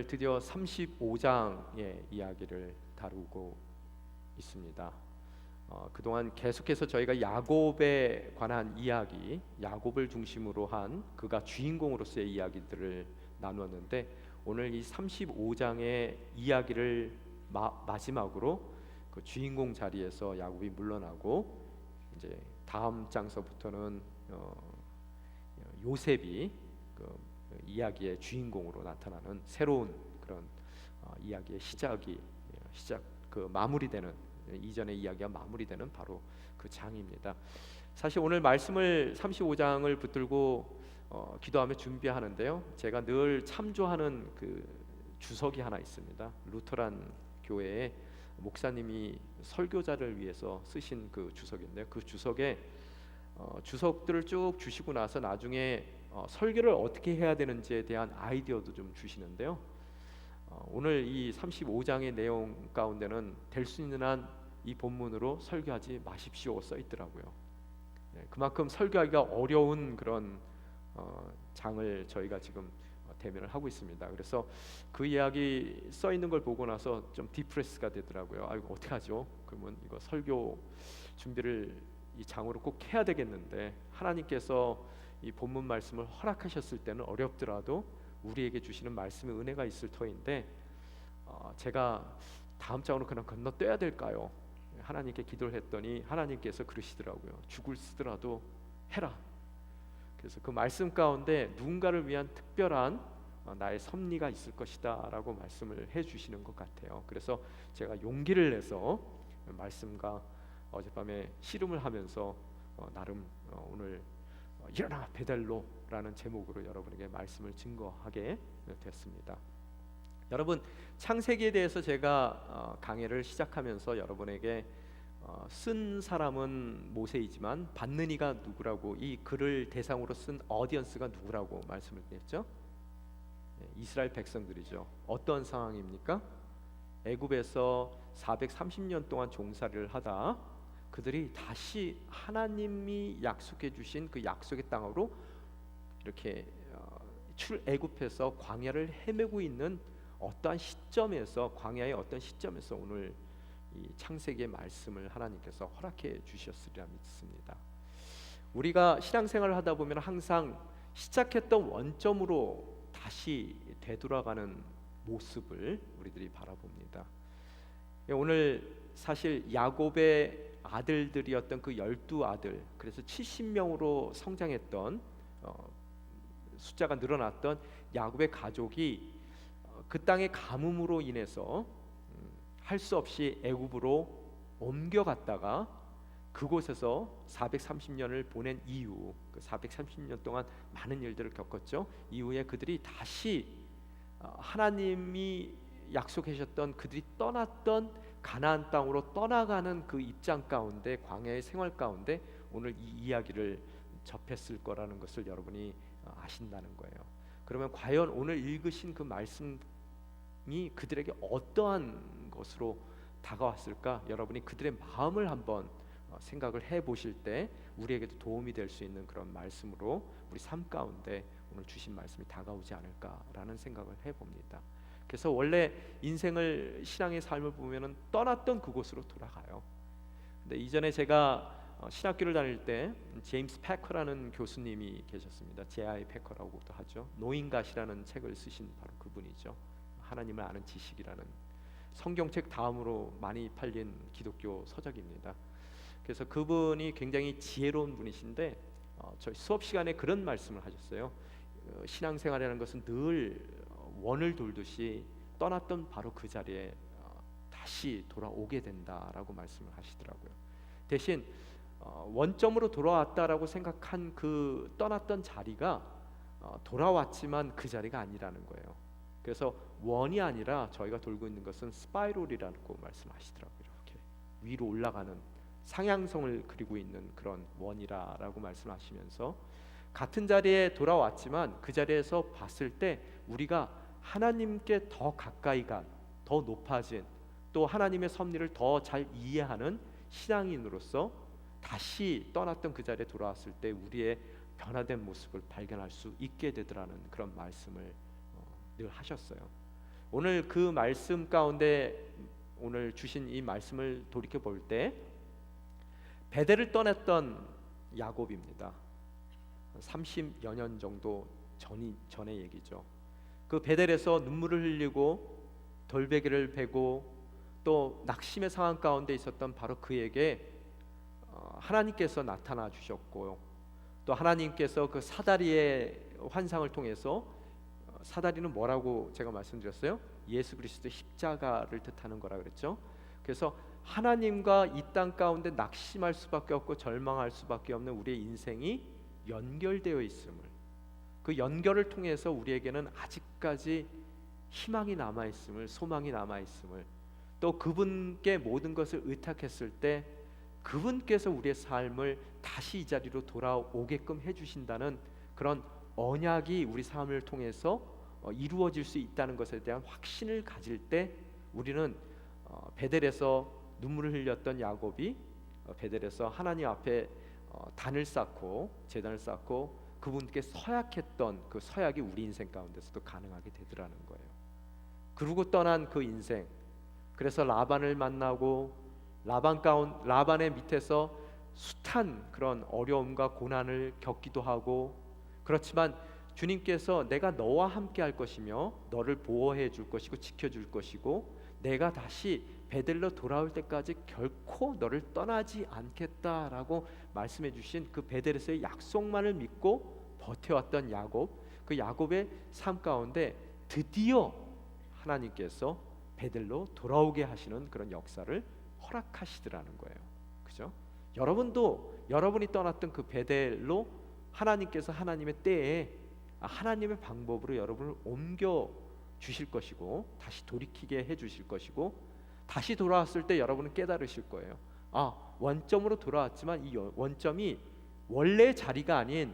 드디어 35장의 이야기를 다루고 있습니다. 그동안 계속해서 저희가 야곱에 관한 이야기, 야곱을 중심으로 한 그가 주인공으로서의 이야기들을 나누었는데, 오늘 이 35장의 이야기를 마지막으로 그 주인공 자리에서 야곱이 물러나고, 이제 다음 장서부터는 요셉이 그 이야기의 주인공으로 나타나는 새로운 그런 이야기의 시작 그 마무리되는, 이전의 이야기가 마무리되는 바로 그 장입니다. 사실 오늘 말씀을 35장을 붙들고 기도하며 준비하는데요, 제가 늘 참조하는 그 주석이 하나 있습니다. 루터란 교회의 목사님이 설교자를 위해서 쓰신 그 주석인데요, 그 주석에 주석들을 쭉 주시고 나서 나중에 설교를 어떻게 해야 되는지에 대한 아이디어도 좀 주시는데요, 오늘 이 35장의 내용 가운데는 될 수 있는 한 이 본문으로 설교하지 마십시오 써 있더라고요. 그만큼 설교하기가 어려운 그런 장을 저희가 지금 대면을 하고 있습니다. 그래서 그 이야기 써 있는 걸 보고 나서 좀 디프레스가 되더라고요. 아, 이거 어떻게 하죠? 그러면 이거 설교 준비를 이 장으로 꼭 해야 되겠는데, 하나님께서 이 본문 말씀을 허락하셨을 때는 어렵더라도 우리에게 주시는 말씀의 은혜가 있을 터인데, 제가 다음 장으로 그냥 건너뛰어야 될까요? 하나님께 기도를 했더니 하나님께서 그러시더라고요. 죽을 쓰더라도 해라. 그래서 그 말씀 가운데 누군가를 위한 특별한 나의 섭리가 있을 것이다 라고 말씀을 해주시는 것 같아요. 그래서 제가 용기를 내서 말씀과 어젯밤에 씨름을 하면서 나름 오늘 일어나 베델로라는 제목으로 여러분에게 말씀을 증거하게 됐습니다. 여러분, 창세기에 대해서 제가 강해를 시작하면서 여러분에게 쓴 사람은 모세이지만 받는 이가 누구라고, 이 글을 대상으로 쓴 어디언스가 누구라고 말씀을 드렸죠? 이스라엘 백성들이죠. 어떤 상황입니까? 애굽에서 430년 동안 종살이를 하다 그들이 다시 하나님이 약속해 주신 그 약속의 땅으로 이렇게 출애굽해서 광야를 헤매고 있는 어떠한 시점에서, 광야의 어떤 시점에서 오늘 이 창세기의 말씀을 하나님께서 허락해 주셨으리라 믿습니다. 우리가 신앙생활을 하다 보면 항상 시작했던 원점으로 다시 되돌아가는 모습을 우리들이 바라봅니다. 오늘 사실 야곱의 아들들이었던 그 12아들, 그래서 70명으로 성장했던 숫자가 늘어났던 야곱의 가족이 그 땅의 가뭄으로 인해서 할 수 없이 애굽으로 옮겨갔다가 그곳에서 430년을 보낸 이후, 그 430년 동안 많은 일들을 겪었죠. 이후에 그들이 다시 하나님이 약속하셨던, 그들이 떠났던 가나안 땅으로 떠나가는 그 입장 가운데, 광야의 생활 가운데 오늘 이 이야기를 접했을 거라는 것을 여러분이 아신다는 거예요. 그러면 과연 오늘 읽으신 그 말씀이 그들에게 어떠한 것으로 다가왔을까? 여러분이 그들의 마음을 한번 생각을 해보실 때 우리에게도 도움이 될 수 있는 그런 말씀으로 우리 삶 가운데 오늘 주신 말씀이 다가오지 않을까라는 생각을 해봅니다. 그래서 원래 인생을, 신앙의 삶을 보면은 떠났던 그곳으로 돌아가요. 근데 이전에 제가 신학교를 다닐 때 제임스 패커라는 교수님이 계셨습니다. J.I. 패커라고도 하죠. 노인갓이라는 책을 쓰신 바로 그분이죠. 하나님을 아는 지식이라는 성경책 다음으로 많이 팔린 기독교 서적입니다. 그래서 그분이 굉장히 지혜로운 분이신데 저희 수업 시간에 그런 말씀을 하셨어요. 신앙생활이라는 것은 늘 원을 돌듯이 떠났던 바로 그 자리에 다시 돌아오게 된다라고 말씀을 하시더라고요. 대신 원점으로 돌아왔다라고 생각한 그 떠났던 자리가 돌아왔지만 그 자리가 아니라는 거예요. 그래서 원이 아니라 저희가 돌고 있는 것은 스파이럴이라고 말씀하시더라고요. 이렇게 위로 올라가는 상향성을 그리고 있는 그런 원이라고 말씀하시면서, 같은 자리에 돌아왔지만 그 자리에서 봤을 때 우리가 하나님께 더 가까이 간, 더 높아진, 또 하나님의 섭리를 더 잘 이해하는 신앙인으로서 다시 떠났던 그 자리에 돌아왔을 때 우리의 변화된 모습을 발견할 수 있게 되더라는 그런 말씀을 늘 하셨어요. 오늘 그 말씀 가운데 오늘 주신 이 말씀을 돌이켜 볼 때 베델을 떠났던 야곱입니다. 30여 년 정도 전의 얘기죠. 그 베델에서 눈물을 흘리고 돌베개를 베고 또 낙심의 상황 가운데 있었던 바로 그에게 하나님께서 나타나 주셨고요. 또 하나님께서 그 사다리의 환상을 통해서 사다리는 뭐라고 제가 말씀드렸어요? 예수 그리스도의 십자가를 뜻하는 거라 그랬죠. 그래서 하나님과 이 땅 가운데 낙심할 수밖에 없고 절망할 수밖에 없는 우리의 인생이 연결되어 있음을, 그 연결을 통해서 우리에게는 아직까지 희망이 남아 있음을, 소망이 남아 있음을, 또 그분께 모든 것을 의탁했을 때 그분께서 우리의 삶을 다시 이 자리로 돌아오게끔 해주신다는 그런 언약이 우리 삶을 통해서 이루어질 수 있다는 것에 대한 확신을 가질 때 우리는 베델에서 눈물을 흘렸던 야곱이 베델에서 하나님 앞에 단을 쌓고 제단을 쌓고 그분께 서약했던 그 서약이 우리 인생 가운데서도 가능하게 되더라는 거예요. 그러고 떠난 그 인생, 그래서 라반을 만나고 라반의 밑에서 숱한 그런 어려움과 고난을 겪기도 하고, 그렇지만 주님께서 내가 너와 함께 할 것이며 너를 보호해 줄 것이고 지켜줄 것이고 내가 다시 베델로 돌아올 때까지 결코 너를 떠나지 않겠다라고 말씀해 주신 그 베델에서의 약속만을 믿고 버텨왔던 야곱, 그 야곱의 삶 가운데 드디어 하나님께서 베델로 돌아오게 하시는 그런 역사를 허락하시더라는 거예요. 그죠? 여러분도 여러분이 떠났던 그 베델로 하나님께서 하나님의 때에 하나님의 방법으로 여러분을 옮겨 주실 것이고 다시 돌이키게 해 주실 것이고, 다시 돌아왔을 때 여러분은 깨달으실 거예요. 원점으로 돌아왔지만 이 원점이 원래의 자리가 아닌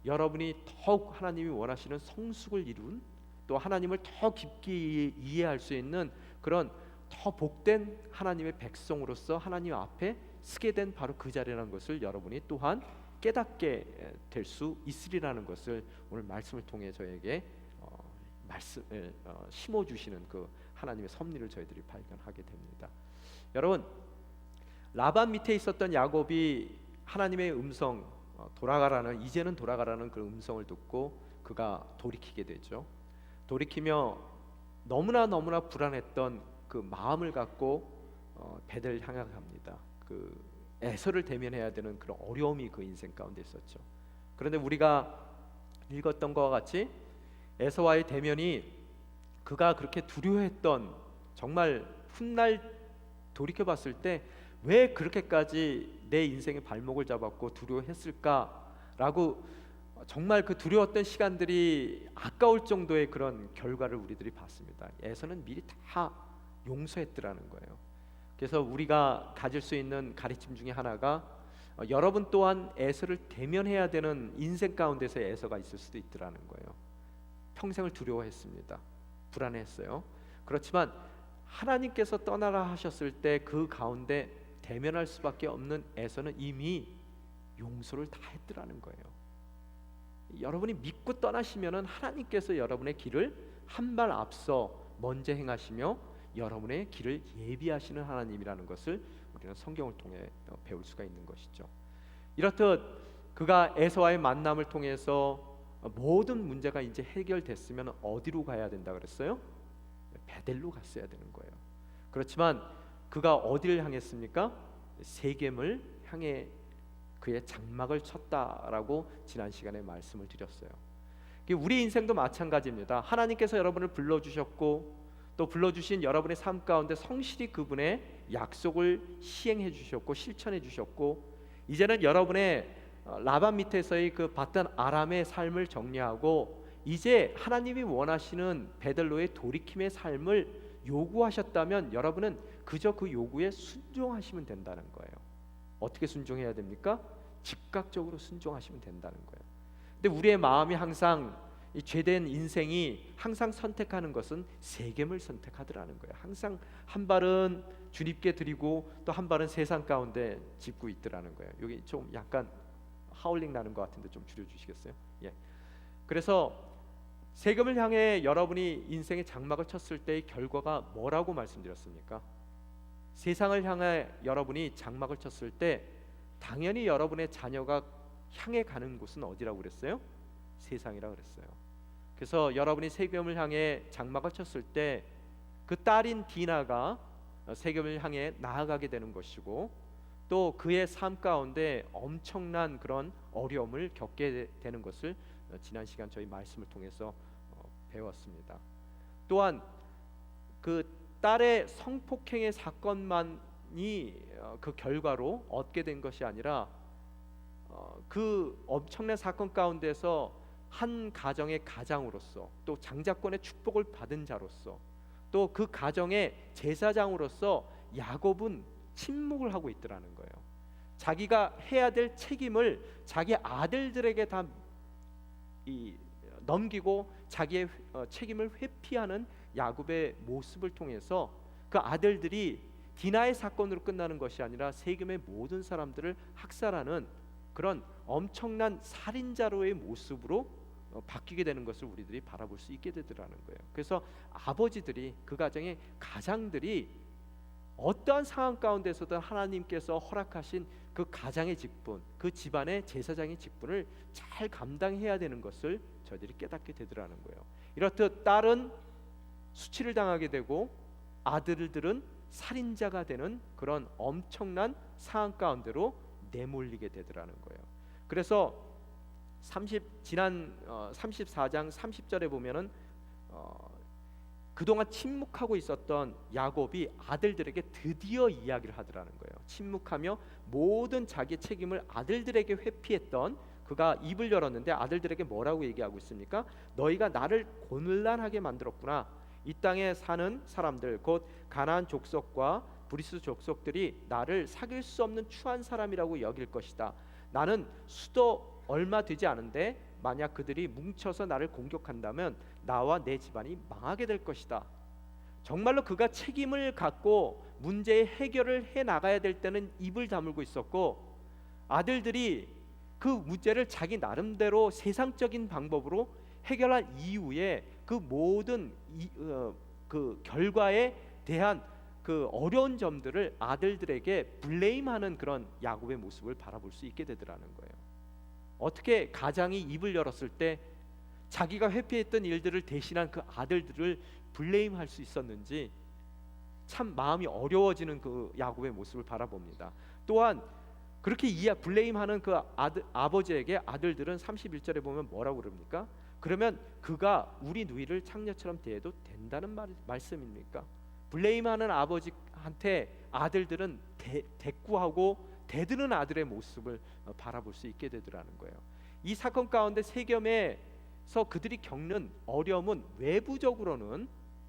여러분이 더욱 하나님이 원하시는 성숙을 이룬, 또 하나님을 더 깊게 이해할 수 있는 그런 더 복된 하나님의 백성으로서 하나님 앞에 서게 된 바로 그 자리라는 것을 여러분이 또한 깨닫게 될 수 있으리라는 것을 오늘 말씀을 통해 저에게 심어주시는 그 하나님의 섭리를 저희들이 발견하게 됩니다. 여러분, 라반 밑에 있었던 야곱이 하나님의 음성, 이제는 돌아가라는 그 음성을 듣고 그가 돌이키게 되죠. 돌이키며 너무나 불안했던 그 마음을 갖고 베델을 향해 갑니다. 그 에서를 대면해야 되는 그런 어려움이 그 인생 가운데 있었죠. 그런데 우리가 읽었던 것과 같이 에서와의 대면이 그가 그렇게 두려워했던, 정말 훗날 돌이켜봤을 때 왜 그렇게까지 내 인생의 발목을 잡았고 두려워했을까라고 정말 그 두려웠던 시간들이 아까울 정도의 그런 결과를 우리들이 봤습니다. 에서는 미리 다 용서했더라는 거예요. 그래서 우리가 가질 수 있는 가르침 중에 하나가 여러분 또한 에서를 대면해야 되는 인생 가운데서 에서가 있을 수도 있더라는 거예요. 평생을 두려워했습니다. 불안했어요. 그렇지만 하나님께서 떠나라 하셨을 때 그 가운데 대면할 수밖에 없는 에서는 이미 용서를 다 했더라는 거예요. 여러분이 믿고 떠나시면은 하나님께서 여러분의 길을 한 발 앞서 먼저 행하시며 여러분의 길을 예비하시는 하나님이라는 것을 우리는 성경을 통해 배울 수가 있는 것이죠. 이렇듯 그가 에서와의 만남을 통해서 모든 문제가 이제 해결됐으면 어디로 가야 된다 그랬어요? 베델로 갔어야 되는 거예요. 그렇지만 그가 어디를 향했습니까? 세겜을 향해 그의 장막을 쳤다라고 지난 시간에 말씀을 드렸어요. 우리 인생도 마찬가지입니다. 하나님께서 여러분을 불러주셨고 또 불러주신 여러분의 삶 가운데 성실히 그분의 약속을 시행해 주셨고 실천해 주셨고, 이제는 여러분의 라반 밑에서의 그 봤던 아람의 삶을 정리하고 이제 하나님이 원하시는 베델로의 돌이킴의 삶을 요구하셨다면 여러분은 그저 그 요구에 순종하시면 된다는 거예요. 어떻게 순종해야 됩니까? 즉각적으로 순종하시면 된다는 거예요. 근데 우리의 마음이 항상 이 죄된 인생이 항상 선택하는 것은 세겜을 선택하더라는 거예요. 항상 한 발은 주님께 드리고 또 한 발은 세상 가운데 짚고 있더라는 거예요. 여기 좀 약간 하울링 나는 것 같은데 좀 줄여주시겠어요? 예. 그래서 세금을 향해 여러분이 인생의 장막을 쳤을 때의 결과가 뭐라고 말씀드렸습니까? 세상을 향해 여러분이 장막을 쳤을 때 당연히 여러분의 자녀가 향해 가는 곳은 어디라고 그랬어요? 세상이라고 그랬어요. 그래서 여러분이 세금을 향해 장막을 쳤을 때 그 딸인 디나가 세금을 향해 나아가게 되는 것이고, 또 그의 삶 가운데 엄청난 그런 어려움을 겪게 되는 것을 지난 시간 저희 말씀을 통해서 배웠습니다. 또한 그 딸의 성폭행의 사건만이 그 결과로 얻게 된 것이 아니라 그 엄청난 사건 가운데서 한 가정의 가장으로서, 또 장자권의 축복을 받은 자로서, 또 그 가정의 제사장으로서 야곱은 침묵을 하고 있더라는 거예요. 자기가 해야 될 책임을 자기 아들들에게 다 넘기고 자기의 책임을 회피하는 야곱의 모습을 통해서 그 아들들이 디나의 사건으로 끝나는 것이 아니라 세겜의 모든 사람들을 학살하는 그런 엄청난 살인자로의 모습으로 바뀌게 되는 것을 우리들이 바라볼 수 있게 되더라는 거예요. 그래서 아버지들이, 그 가정의 가장들이 어떠한 상황 가운데서든 하나님께서 허락하신 그 가장의 직분, 그 집안의 제사장의 직분을 잘 감당해야 되는 것을 저희들이 깨닫게 되더라는 거예요. 이렇듯 딸은 수치를 당하게 되고 아들들은 살인자가 되는 그런 엄청난 상황 가운데로 내몰리게 되더라는 거예요. 그래서 지난 34장 30절에 보면은 그동안 침묵하고 있었던 야곱이 아들들에게 드디어 이야기를 하더라는 거예요. 침묵하며 모든 자기 책임을 아들들에게 회피했던 그가 입을 열었는데 아들들에게 뭐라고 얘기하고 있습니까? 너희가 나를 곤란하게 만들었구나. 이 땅에 사는 사람들, 곧 가나안 족속과 브리스 족속들이 나를 사귈 수 없는 추한 사람이라고 여길 것이다. 나는 수도 얼마 되지 않은데 만약 그들이 뭉쳐서 나를 공격한다면 나와 내 집안이 망하게 될 것이다. 정말로 그가 책임을 갖고 문제의 해결을 해 나가야 될 때는 입을 다물고 있었고, 아들들이 그 문제를 자기 나름대로 세상적인 방법으로 해결한 이후에 그 모든 그 결과에 대한 그 어려운 점들을 아들들에게 블레임하는 그런 야곱의 모습을 바라볼 수 있게 되더라는 거예요. 어떻게 가장이 입을 열었을 때 자기가 회피했던 일들을 대신한 그 아들들을 블레임할 수 있었는지 참 마음이 어려워지는 그 야곱의 모습을 바라봅니다. 또한 그렇게 블레임하는 그 아버지에게 아들들은 31절에 보면 뭐라고 그럽니까? 그러면 그가 우리 누이를 창녀처럼 대해도 된다는 말씀입니까? 블레임하는 아버지한테 아들들은 대꾸하고 대드는 아들의 모습을 바라볼 수 있게 되더라는 거예요. 이 사건 가운데 세겜에서 그들이 겪는 어려움은 외부적으로는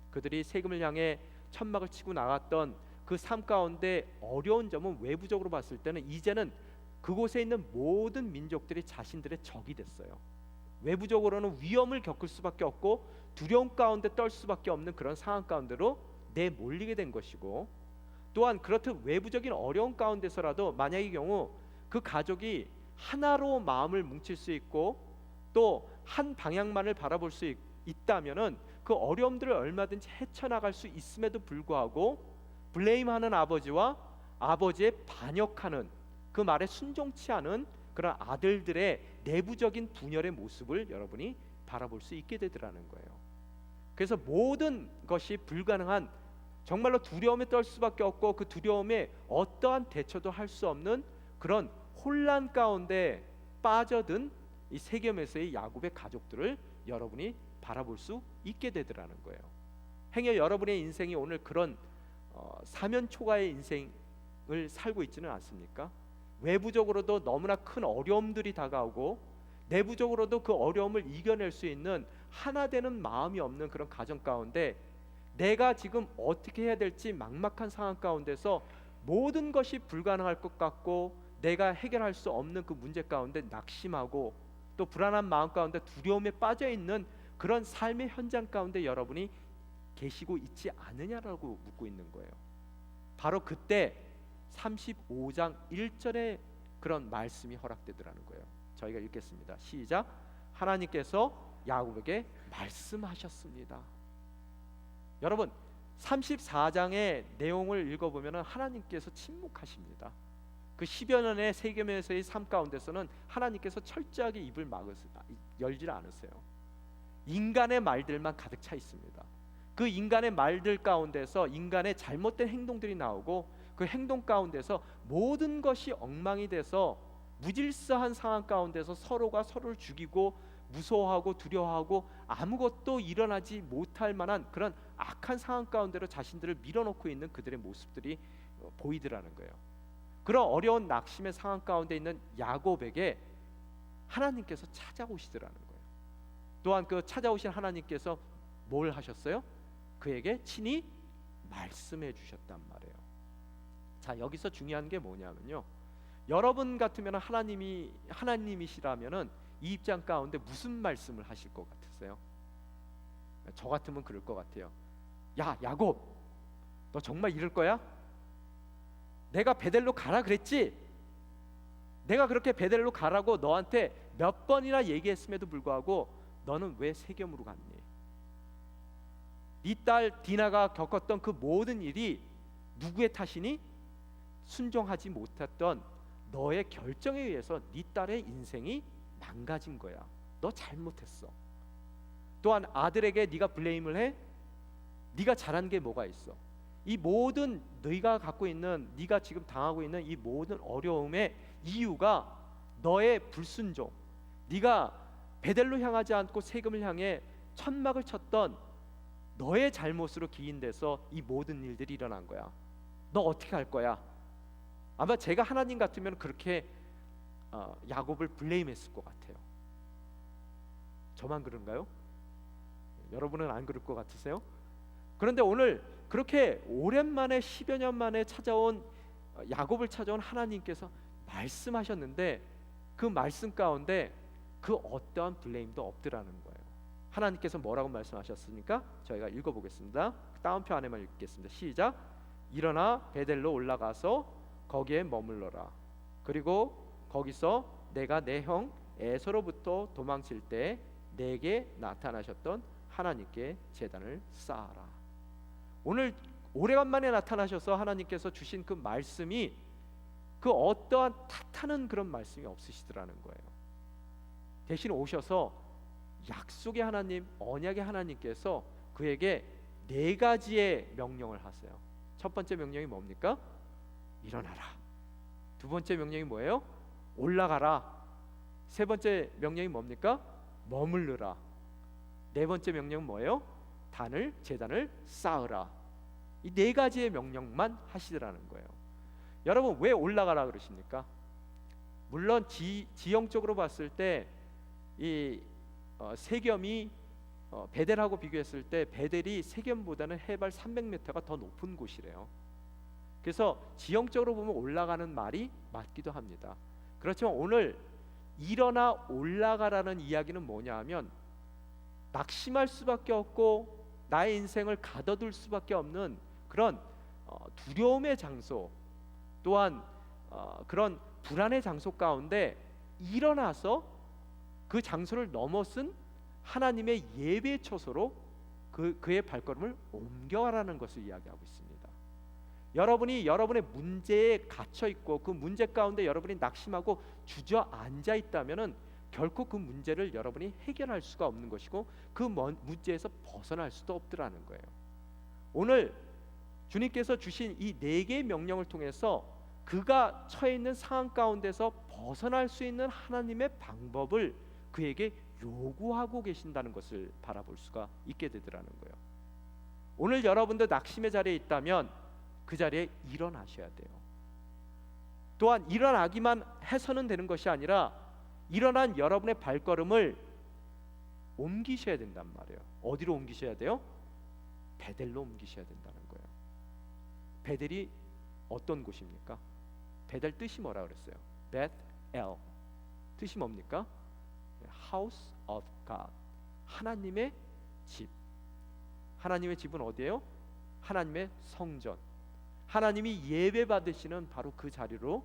그들이 세겜을 향해 천막을 치고 나갔던 그 삶 가운데 어려운 점은 외부적으로 봤을 때는 이제는 그곳에 있는 모든 민족들이 자신들의 적이 됐어요. 외부적으로는 위험을 겪을 수밖에 없고 두려움 가운데 떨 수밖에 없는 그런 상황 가운데로 내몰리게 된 것이고, 또한 그렇듯 외부적인 어려움 가운데서라도 만약의 경우 그 가족이 하나로 마음을 뭉칠 수 있고 또 한 방향만을 바라볼 수 있다면은 그 어려움들을 얼마든지 헤쳐나갈 수 있음에도 불구하고 블레임하는 아버지와 아버지의 반역하는 그 말에 순종치 않은 그런 아들들의 내부적인 분열의 모습을 여러분이 바라볼 수 있게 되더라는 거예요. 그래서 모든 것이 불가능한, 정말로 두려움에 떨 수밖에 없고 그 두려움에 어떠한 대처도 할 수 없는 그런 혼란 가운데 빠져든 이 세겜에서의 야곱의 가족들을 여러분이 바라볼 수 있게 되더라는 거예요. 행여 여러분의 인생이 오늘 그런 사면초가의 인생을 살고 있지는 않습니까? 외부적으로도 너무나 큰 어려움들이 다가오고 내부적으로도 그 어려움을 이겨낼 수 있는 하나 되는 마음이 없는 그런 가정 가운데 내가 지금 어떻게 해야 될지 막막한 상황 가운데서 모든 것이 불가능할 것 같고 내가 해결할 수 없는 그 문제 가운데 낙심하고 또 불안한 마음 가운데 두려움에 빠져 있는 그런 삶의 현장 가운데 여러분이 계시고 있지 않느냐라고 묻고 있는 거예요. 바로 그때 35장 1절에 그런 말씀이 허락되더라는 거예요. 저희가 읽겠습니다. 시작. 하나님께서 야곱에게 말씀하셨습니다. 여러분 34장의 내용을 읽어보면 하나님께서 침묵하십니다. 그 10여 년의 세계면에서의 삶 가운데서는 하나님께서 철저하게 입을 열지 않으세요. 인간의 말들만 가득 차 있습니다. 그 인간의 말들 가운데서 인간의 잘못된 행동들이 나오고 그 행동 가운데서 모든 것이 엉망이 돼서 무질서한 상황 가운데서 서로가 서로를 죽이고 무서워하고 두려워하고 아무것도 일어나지 못할 만한 그런 악한 상황 가운데로 자신들을 밀어넣고 있는 그들의 모습들이 보이더라는 거예요. 그런 어려운 낙심의 상황 가운데 있는 야곱에게 하나님께서 찾아오시더라는 거예요. 또한 그 찾아오신 하나님께서 뭘 하셨어요? 그에게 친히 말씀해 주셨단 말이에요. 자, 여기서 중요한 게 뭐냐면요, 여러분 같으면 하나님이시라면은 이 입장 가운데 무슨 말씀을 하실 것 같으세요? 저 같으면 그럴 것 같아요. 야, 야곱, 너 정말 이럴 거야? 내가 베델로 가라 그랬지? 내가 그렇게 베델로 가라고 너한테 몇 번이나 얘기했음에도 불구하고 너는 왜 세겜으로 갔니? 네 딸 디나가 겪었던 그 모든 일이 누구의 탓이니? 순종하지 못했던 너의 결정에 의해서 네 딸의 인생이 망가진 거야. 너 잘못했어. 또한 아들에게 네가 블레임을 해? 네가 잘한 게 뭐가 있어? 이 모든 네가 갖고 있는, 네가 지금 당하고 있는 이 모든 어려움의 이유가 너의 불순종, 네가 베델로 향하지 않고 세겜을 향해 천막을 쳤던 너의 잘못으로 기인돼서 이 모든 일들이 일어난 거야. 너 어떻게 할 거야? 아마 제가 하나님 같으면 그렇게 야곱을 블레임했을 것 같아요. 저만 그런가요? 여러분은 안 그럴 것 같으세요? 그런데 오늘 그렇게 오랜만에 10여 년 만에 찾아온 야곱을 찾아온 하나님께서 말씀하셨는데 그 말씀 가운데 그 어떠한 블레임도 없더라는 거예요. 하나님께서 뭐라고 말씀하셨습니까? 저희가 읽어보겠습니다. 다운표 안에만 읽겠습니다. 시작. 일어나 베델로 올라가서 거기에 머물러라. 그리고 거기서 내가 내 형 에서로부터 도망칠 때 내게 나타나셨던 하나님께 제단을 쌓아라. 오늘 오래간만에 나타나셔서 하나님께서 주신 그 말씀이 그 어떠한 탓하는 그런 말씀이 없으시더라는 거예요. 대신 오셔서 약속의 하나님, 언약의 하나님께서 그에게 네 가지의 명령을 하세요. 첫 번째 명령이 뭡니까? 일어나라. 두 번째 명령이 뭐예요? 올라가라. 세 번째 명령이 뭡니까? 머물르라. 네 번째 명령은 뭐예요? 제단을 쌓으라. 이 네 가지의 명령만 하시더라는 거예요. 여러분 왜 올라가라 그러십니까? 물론 지형적으로 봤을 때 이 세겜이 베델하고 비교했을 때 베델이 세겜보다는 해발 300m가 더 높은 곳이래요. 그래서 지형적으로 보면 올라가는 말이 맞기도 합니다. 그렇지만 오늘 일어나 올라가라는 이야기는 뭐냐 하면 낙심할 수밖에 없고 나의 인생을 가둬둘 수밖에 없는 그런 두려움의 장소, 또한 그런 불안의 장소 가운데 일어나서 그 장소를 넘어선 하나님의 예배 처소로 그의 발걸음을 옮겨가라는 것을 이야기하고 있습니다. 여러분이 여러분의 문제에 갇혀 있고 그 문제 가운데 여러분이 낙심하고 주저앉아 있다면은 결코 그 문제를 여러분이 해결할 수가 없는 것이고 그 문제에서 벗어날 수도 없더라는 거예요. 오늘 주님께서 주신 이 네 개의 명령을 통해서 그가 처해 있는 상황 가운데서 벗어날 수 있는 하나님의 방법을 그에게 요구하고 계신다는 것을 바라볼 수가 있게 되더라는 거예요. 오늘 여러분도 낙심의 자리에 있다면 그 자리에 일어나셔야 돼요. 또한 일어나기만 해서는 되는 것이 아니라 일어난 여러분의 발걸음을 옮기셔야 된단 말이에요. 어디로 옮기셔야 돼요? 베델로 옮기셔야 된다는 거예요. 베델이 어떤 곳입니까? 베델 뜻이 뭐라 그랬어요? 베트엘. 뜻이 뭡니까? House of God. 하나님의 집. 하나님의 집은 어디예요? 하나님의 성전. 하나님이 예배 받으시는 바로 그 자리로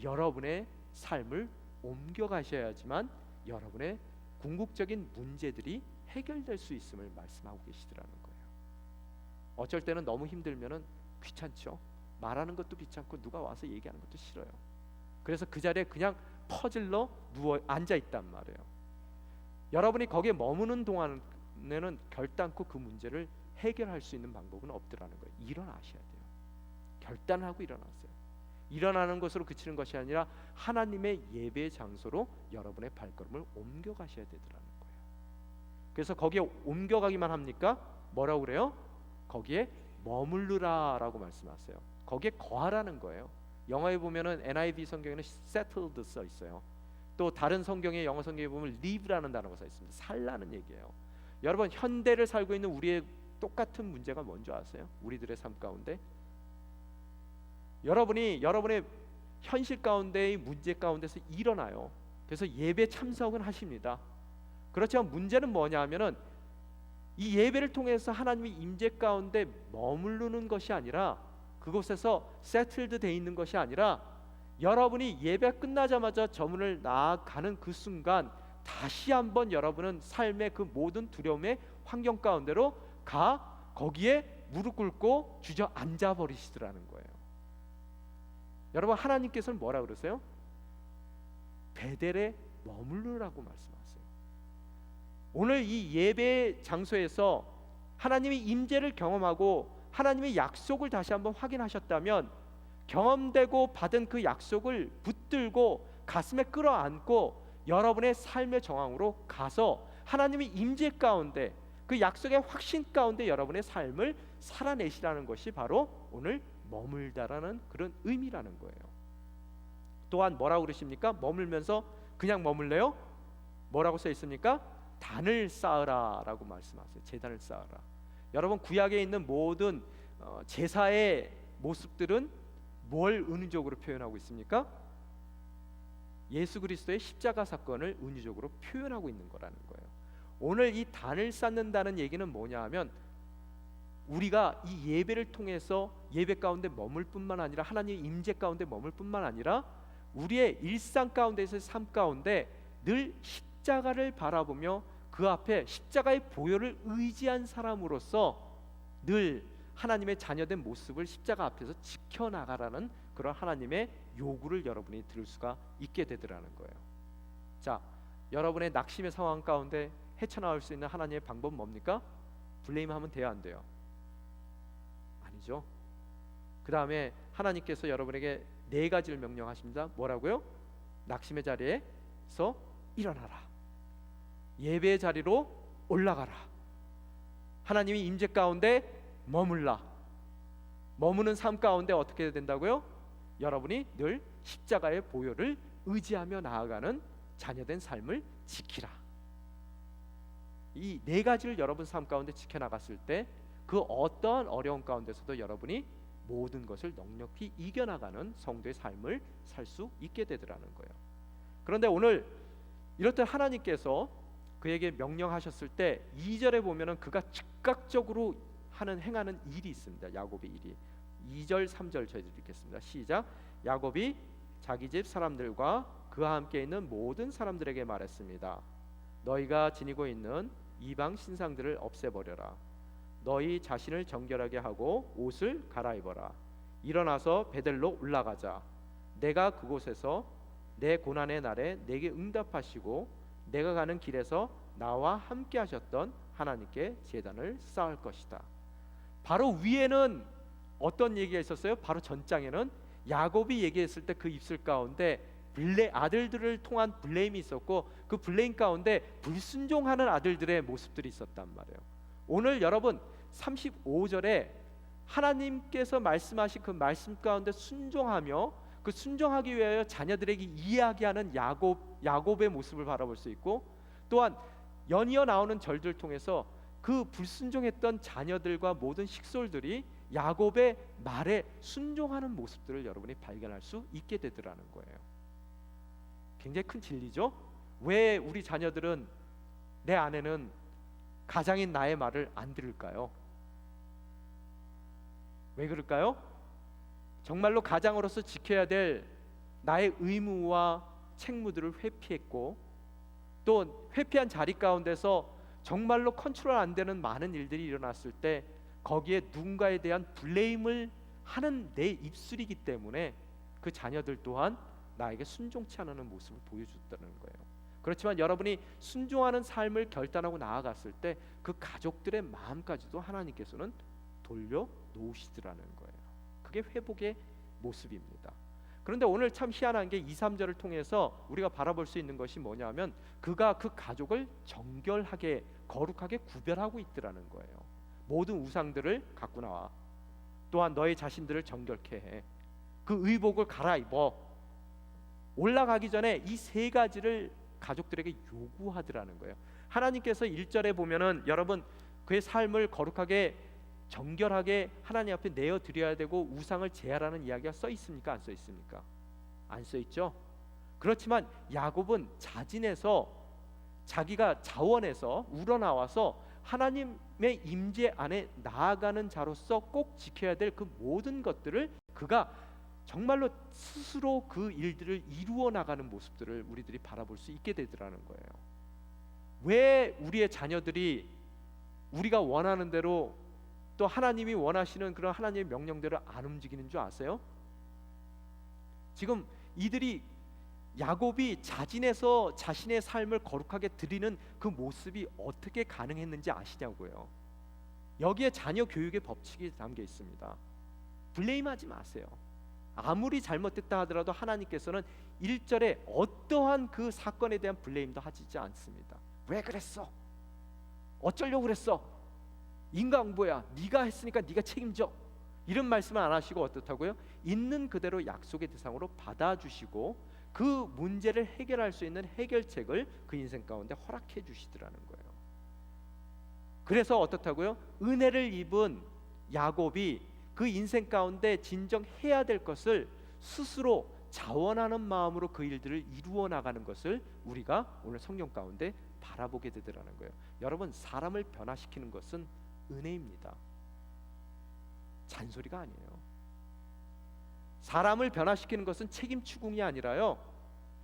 여러분의 삶을 옮겨가셔야지만 여러분의 궁극적인 문제들이 해결될 수 있음을 말씀하고 계시더라는 거예요. 어쩔 때는 너무 힘들면은 귀찮죠. 말하는 것도 귀찮고 누가 와서 얘기하는 것도 싫어요. 그래서 그 자리에 그냥 퍼질러 누워 앉아 있단 말이에요. 여러분이 거기에 머무는 동안에는 결단코 그 문제를 해결할 수 있는 방법은 없더라는 거예요. 일어나셔야 돼요. 결단하고 일어나세요. 일어나는 것으로 그치는 것이 아니라 하나님의 예배 장소로 여러분의 발걸음을 옮겨가셔야 되더라는 거예요. 그래서 거기에 옮겨가기만 합니까? 뭐라고 그래요? 거기에 머무르라라고 말씀하세요. 거기에 거하라는 거예요. 영어에 보면은 NIV 성경에는 settled 써 있어요. 또 다른 성경의 영어 성경에 보면 live라는 단어가 써 있습니다. 살라는 얘기예요. 여러분, 현대를 살고 있는 우리의 똑같은 문제가 뭔지 아세요? 우리들의 삶 가운데 여러분의 현실 가운데의 문제 가운데서 일어나요. 그래서 예배 참석은 하십니다. 그렇지만 문제는 뭐냐 하면은 이 예배를 통해서 하나님의 임재 가운데 머무르는 것이 아니라, 그곳에서 세틀드 돼 있는 것이 아니라, 여러분이 예배 끝나자마자 저문을 나아가는 그 순간 다시 한번 여러분은 삶의 그 모든 두려움의 환경 가운데로 거기에 무릎 꿇고 주저앉아 버리시더라는 거예요. 여러분, 하나님께서는 뭐라 그러세요? 베델에 머무르라고 말씀하세요. 오늘 이 예배 장소에서 하나님의 임재를 경험하고 하나님의 약속을 다시 한번 확인하셨다면, 경험되고 받은 그 약속을 붙들고 가슴에 끌어안고 여러분의 삶의 정황으로 가서 하나님의 임재 가운데, 그 약속의 확신 가운데 여러분의 삶을 살아내시라는 것이 바로 오늘 머물다라는 그런 의미라는 거예요. 또한 뭐라고 그러십니까? 머물면서 그냥 머물래요? 뭐라고 써 있습니까? 단을 쌓으라 라고 말씀하세요. 제단을 쌓으라. 여러분, 구약에 있는 모든 제사의 모습들은 뭘 은유적으로 표현하고 있습니까? 예수 그리스도의 십자가 사건을 은유적으로 표현하고 있는 거라는 거예요. 오늘 이 단을 쌓는다는 얘기는 뭐냐 하면, 우리가 이 예배를 통해서 예배 가운데 머물 뿐만 아니라 하나님의 임재 가운데 머물 뿐만 아니라 우리의 일상 가운데서의 삶 가운데 늘 십자가를 바라보며 그 앞에 십자가의 보혈을 의지한 사람으로서 늘 하나님의 자녀된 모습을 십자가 앞에서 지켜나가라는 그런 하나님의 요구를 여러분이 들을 수가 있게 되더라는 거예요. 자, 여러분의 낙심의 상황 가운데 헤쳐나올 수 있는 하나님의 방법은 뭡니까? 블레임하면 돼요, 안 돼요? 아니죠. 그 다음에 하나님께서 여러분에게 4가지를 명령하십니다. 뭐라고요? 낙심의 자리에서 일어나라, 예배의 자리로 올라가라, 하나님이 임재 가운데 머물라. 머무는 삶 가운데 어떻게 해야 된다고요? 여러분이 늘 십자가의 보혈을 의지하며 나아가는 자녀된 삶을 지키라. 이 4가지를 여러분 삶 가운데 지켜나갔을 때 그 어떠한 어려운 가운데서도 여러분이 모든 것을 넉넉히 이겨나가는 성도의 삶을 살 수 있게 되더라는 거예요. 그런데 오늘 이렇듯 하나님께서 그에게 명령하셨을 때 2절에 보면은 그가 즉각적으로 행하는 일이 있습니다. 야곱의 일이. 2절 3절 저희들 읽겠습니다. 시작. 야곱이 자기 집 사람들과 그와 함께 있는 모든 사람들에게 말했습니다. 너희가 지니고 있는 이방 신상들을 없애버려라. 너희 자신을 정결하게 하고 옷을 갈아입어라. 일어나서 베델로 올라가자. 내가 그곳에서 내 고난의 날에 내게 응답하시고 내가 가는 길에서 나와 함께 하셨던 하나님께 제단을 쌓을 것이다. 바로 위에는 어떤 얘기가 있었어요? 바로 전장에는 야곱이 얘기했을 때 그 입술 가운데 아들들을 통한 블레임이 있었고, 그 블레임 가운데 불순종하는 아들들의 모습들이 있었단 말이에요. 오늘 여러분 35절에 하나님께서 말씀하신 그 말씀 가운데 순종하며 그 순종하기 위하여 자녀들에게 이야기하는 야곱의 모습을 바라볼 수 있고, 또한 연이어 나오는 절들 통해서 그 불순종했던 자녀들과 모든 식솔들이 야곱의 말에 순종하는 모습들을 여러분이 발견할 수 있게 되더라는 거예요. 굉장히 큰 진리죠. 왜 우리 자녀들은, 내 아내는 가장인 나의 말을 안 들을까요? 왜 그럴까요? 정말로 가장으로서 지켜야 될 나의 의무와 책무들을 회피했고, 또 회피한 자리 가운데서 정말로 컨트롤 안 되는 많은 일들이 일어났을 때 거기에 누군가에 대한 블레임을 하는 내 입술이기 때문에 그 자녀들 또한 나에게 순종치 않는 모습을 보여줬다는 거예요. 그렇지만 여러분이 순종하는 삶을 결단하고 나아갔을 때 그 가족들의 마음까지도 하나님께서는 돌려 놓으시더라는 거예요. 그게 회복의 모습입니다. 그런데 오늘 참 희한한 게 2, 3절을 통해서 우리가 바라볼 수 있는 것이 뭐냐면 그가 그 가족을 정결하게 거룩하게 구별하고 있더라는 거예요. 모든 우상들을 갖고 나와. 또한 너희 자신들을 정결케 해. 그 의복을 갈아입어. 올라가기 전에 이 세 가지를 가족들에게 요구하더라는 거예요. 하나님께서 1절에 보면은 여러분 그의 삶을 거룩하게 정결하게 하나님 앞에 내어 드려야 되고 우상을 제하라는 이야기가 써 있습니까? 안 써 있습니까? 안 써 있죠. 그렇지만 야곱은 자진해서 자기가 자원해서 우러나와서 하나님의 임재 안에 나아가는 자로서 꼭 지켜야 될 그 모든 것들을 그가 정말로 스스로 그 일들을 이루어 나가는 모습들을 우리들이 바라볼 수 있게 되더라는 거예요. 왜 우리의 자녀들이 우리가 원하는 대로 또 하나님이 원하시는 그런 하나님의 명령대로 안 움직이는 줄 아세요? 지금 이들이 야곱이 자진해서 자신의 삶을 거룩하게 드리는 그 모습이 어떻게 가능했는지 아시냐고요. 여기에 자녀 교육의 법칙이 담겨 있습니다. 블레임하지 마세요. 아무리 잘못됐다 하더라도 하나님께서는 1절에 어떠한 그 사건에 대한 블레임도 하시지 않습니다. 왜 그랬어? 어쩌려고 그랬어? 인간부야. 네가 했으니까 네가 책임져. 이런 말씀을 안 하시고 어떻다고요? 있는 그대로 약속의 대상으로 받아주시고 그 문제를 해결할 수 있는 해결책을 그 인생 가운데 허락해 주시더라는 거예요. 그래서 어떻다고요? 은혜를 입은 야곱이 그 인생 가운데 진정해야 될 것을 스스로 자원하는 마음으로 그 일들을 이루어 나가는 것을 우리가 오늘 성경 가운데 바라보게 되더라는 거예요. 여러분, 사람을 변화시키는 것은 은혜입니다. 잔소리가 아니에요. 사람을 변화시키는 것은 책임 추궁이 아니라요,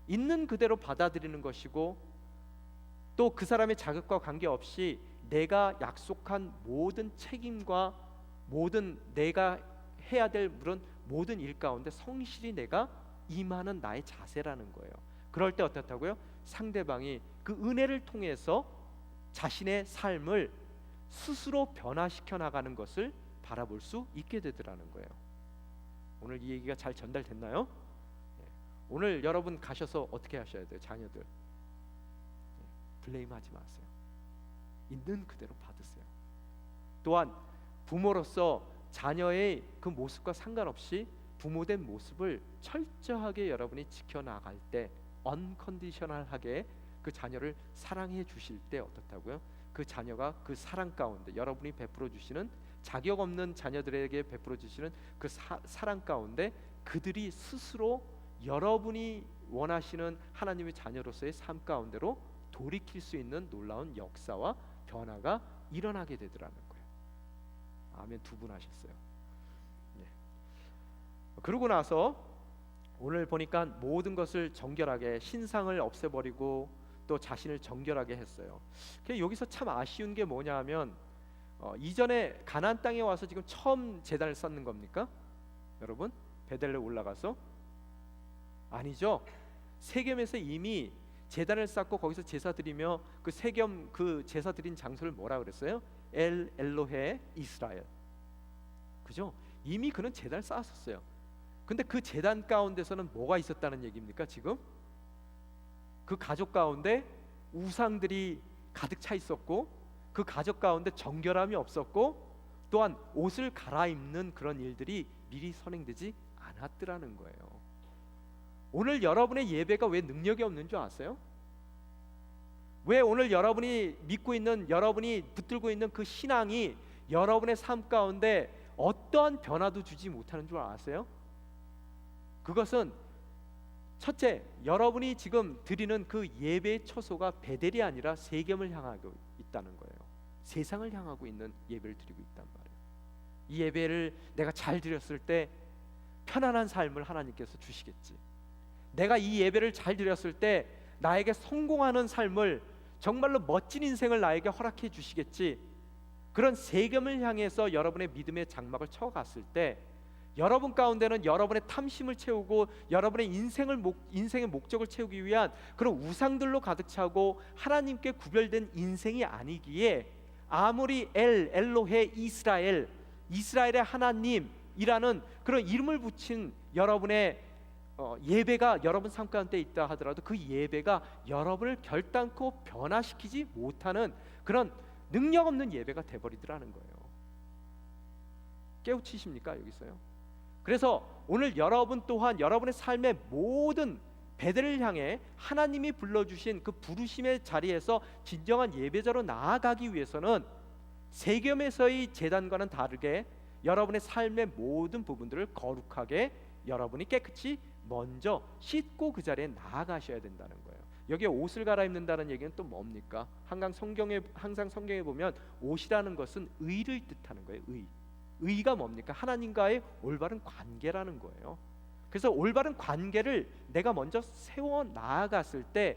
있는 그대로 받아들이는 것이고 또 그 사람의 자격과 관계없이 내가 약속한 모든 책임과 모든 내가 해야 될 모든 일 가운데 성실히 내가 임하는 나의 자세라는 거예요. 그럴 때 어떻다고요? 상대방이 그 은혜를 통해서 자신의 삶을 스스로 변화시켜 나가는 것을 바라볼 수 있게 되더라는 거예요. 오늘 이 얘기가 잘 전달됐나요? 오늘 여러분 가셔서 어떻게 하셔야 돼요? 자녀들 블레임하지 마세요. 있는 그대로 받으세요. 또한 부모로서 자녀의 그 모습과 상관없이 부모된 모습을 철저하게 여러분이 지켜나갈 때 언컨디셔널하게 그 자녀를 사랑해 주실 때 어떻다고요? 그 자녀가 그 사랑 가운데 여러분이 베풀어 주시는 자격 없는 자녀들에게 베풀어 주시는 그 사랑 가운데 그들이 스스로 여러분이 원하시는 하나님의 자녀로서의 삶 가운데로 돌이킬 수 있는 놀라운 역사와 변화가 일어나게 되더라는 거예요. 아멘. 두 분 하셨어요. 네. 그러고 나서 오늘 보니까 모든 것을 정결하게 신상을 없애버리고 또 자신을 정결하게 했어요. 여기서 참 아쉬운 게 뭐냐면 이전에 가나안 땅에 와서 지금 처음 제단을 쌓는 겁니까? 여러분, 베델레 올라가서? 아니죠. 세겜에서 이미 제단을 쌓고 거기서 제사 드리며 그 세겜 그 제사 드린 장소를 뭐라 그랬어요? 엘 엘로헤 이스라엘. 그죠? 이미 그는 제단을 쌓았었어요. 근데 그 제단 가운데서는 뭐가 있었다는 얘기입니까? 지금 그 가족 가운데 우상들이 가득 차 있었고 그 가족 가운데 정결함이 없었고 또한 옷을 갈아입는 그런 일들이 미리 선행되지 않았더라는 거예요. 오늘 여러분의 예배가 왜 능력이 없는 줄 아세요? 왜 오늘 여러분이 믿고 있는, 여러분이 붙들고 있는 그 신앙이 여러분의 삶 가운데 어떠한 변화도 주지 못하는 줄 아세요? 그것은 첫째, 여러분이 지금 드리는 그 예배의 처소가 베델이 아니라 세겜을 향하고 있다는 거예요. 세상을 향하고 있는 예배를 드리고 있단 말이에요. 이 예배를 내가 잘 드렸을 때 편안한 삶을 하나님께서 주시겠지. 내가 이 예배를 잘 드렸을 때 나에게 성공하는 삶을, 정말로 멋진 인생을 나에게 허락해 주시겠지. 그런 세겜을 향해서 여러분의 믿음의 장막을 쳐갔을 때 여러분 가운데는 여러분의 탐심을 채우고 여러분의 인생의 목적을 채우기 위한 그런 우상들로 가득 차고 하나님께 구별된 인생이 아니기에, 아무리 엘로헤 이스라엘의 하나님이라는 그런 이름을 붙인 여러분의 예배가 여러분 삶 가운데 있다 하더라도 그 예배가 여러분을 결단코 변화시키지 못하는 그런 능력 없는 예배가 돼버리더라는 거예요. 깨우치십니까 여기서요? 그래서 오늘 여러분 또한 여러분의 삶의 모든 베델을 향해 하나님이 불러주신 그 부르심의 자리에서 진정한 예배자로 나아가기 위해서는 세겜에서의 제단과는 다르게 여러분의 삶의 모든 부분들을 거룩하게 여러분이 깨끗이 먼저 씻고 그 자리에 나아가셔야 된다는 거예요. 여기에 옷을 갈아입는다는 얘기는 또 뭡니까? 항상 성경에 보면 옷이라는 것은 의를 뜻하는 거예요. 의가 뭡니까? 하나님과의 올바른 관계라는 거예요. 그래서 올바른 관계를 내가 먼저 세워 나아갔을 때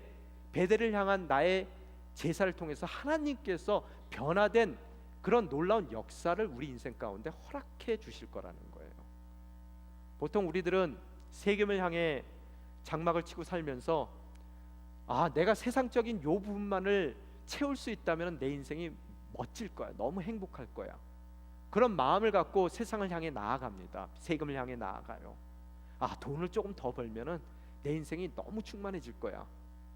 베델을 향한 나의 제사를 통해서 하나님께서 변화된 그런 놀라운 역사를 우리 인생 가운데 허락해 주실 거라는 거예요. 보통 우리들은 세겜을 향해 장막을 치고 살면서 내가 세상적인 요 부분만을 채울 수 있다면 내 인생이 멋질 거야, 너무 행복할 거야, 그런 마음을 갖고 세상을 향해 나아갑니다. 세금을 향해 나아가요. 돈을 조금 더 벌면은 내 인생이 너무 충만해질 거야.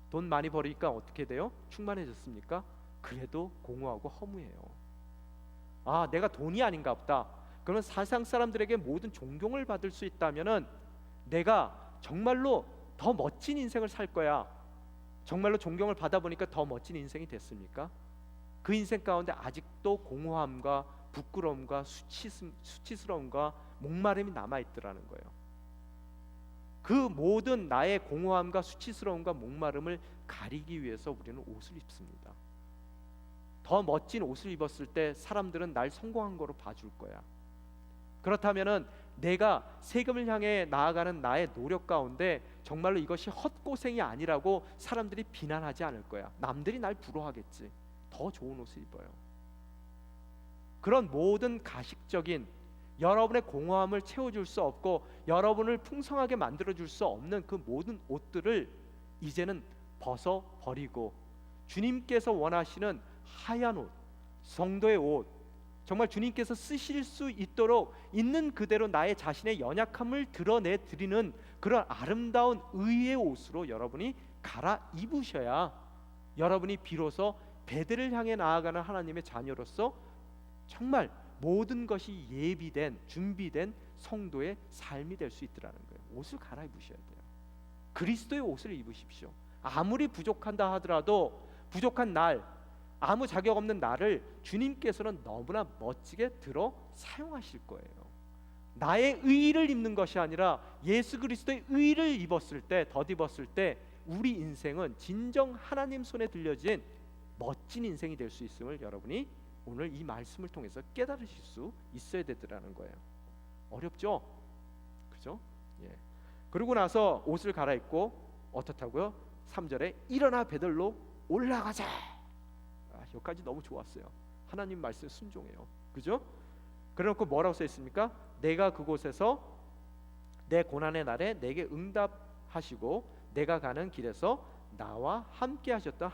돈 많이 벌으니까 어떻게 돼요? 충만해졌습니까? 그래도 공허하고 허무해요. 내가 돈이 아닌가 보다. 그러면 세상 사람들에게 모든 존경을 받을 수 있다면은 내가 정말로 더 멋진 인생을 살 거야. 정말로 존경을 받아보니까 더 멋진 인생이 됐습니까? 그 인생 가운데 아직도 공허함과 부끄러움과 수치스러움과 목마름이 남아있더라는 거예요. 그 모든 나의 공허함과 수치스러움과 목마름을 가리기 위해서 우리는 옷을 입습니다. 더 멋진 옷을 입었을 때 사람들은 날 성공한 거로 봐줄 거야. 그렇다면은 내가 세금을 향해 나아가는 나의 노력 가운데 정말로 이것이 헛고생이 아니라고 사람들이 비난하지 않을 거야. 남들이 날 부러워하겠지. 더 좋은 옷을 입어요. 그런 모든 가식적인 여러분의 공허함을 채워줄 수 없고 여러분을 풍성하게 만들어줄 수 없는 그 모든 옷들을 이제는 벗어버리고 주님께서 원하시는 하얀 옷, 성도의 옷, 정말 주님께서 쓰실 수 있도록 있는 그대로 나의 자신의 연약함을 드러내 드리는 그런 아름다운 의의 옷으로 여러분이 갈아입으셔야 여러분이 비로소 베델을 향해 나아가는 하나님의 자녀로서 정말 모든 것이 예비된 준비된 성도의 삶이 될 수 있더라는 거예요. 옷을 갈아입으셔야 돼요. 그리스도의 옷을 입으십시오. 아무리 부족한다 하더라도 부족한 날, 아무 자격 없는 나를 주님께서는 너무나 멋지게 들어 사용하실 거예요. 나의 의를 입는 것이 아니라 예수 그리스도의 의를 입었을 때, 덧입었을 때 우리 인생은 진정 하나님 손에 들려진 멋진 인생이 될 수 있음을 여러분이 오늘 이 말씀을 통해서 깨달으실 수 있어야 되더라는 거예요. 어렵죠? 그죠? 예. 그러고 나서 옷을 갈아입고 어떻다고요? 3절에 일어나 베들로 올라가자. 여기까지 너무 좋았어요. 하나님 말씀 순종해요. 그죠? 그래놓고 뭐라고 써 있습니까? 내가 그곳에서 내 고난의 날에 내게 응답하시고 내가 가는 길에서 나와 함께 하셨던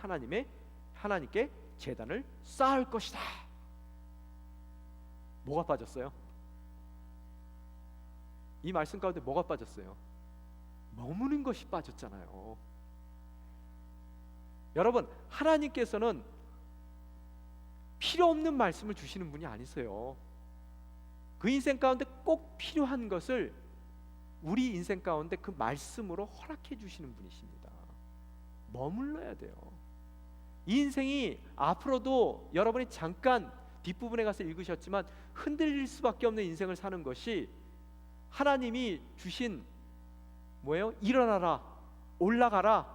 하나님께 제단을 쌓을 것이다. 뭐가 빠졌어요? 이 말씀 가운데 뭐가 빠졌어요? 머무는 것이 빠졌잖아요. 여러분, 하나님께서는 필요 없는 말씀을 주시는 분이 아니세요. 그 인생 가운데 꼭 필요한 것을 우리 인생 가운데 그 말씀으로 허락해 주시는 분이십니다. 머물러야 돼요. 이 인생이 앞으로도 여러분이 잠깐 뒷부분에 가서 읽으셨지만 흔들릴 수밖에 없는 인생을 사는 것이 하나님이 주신 뭐예요? 일어나라, 올라가라,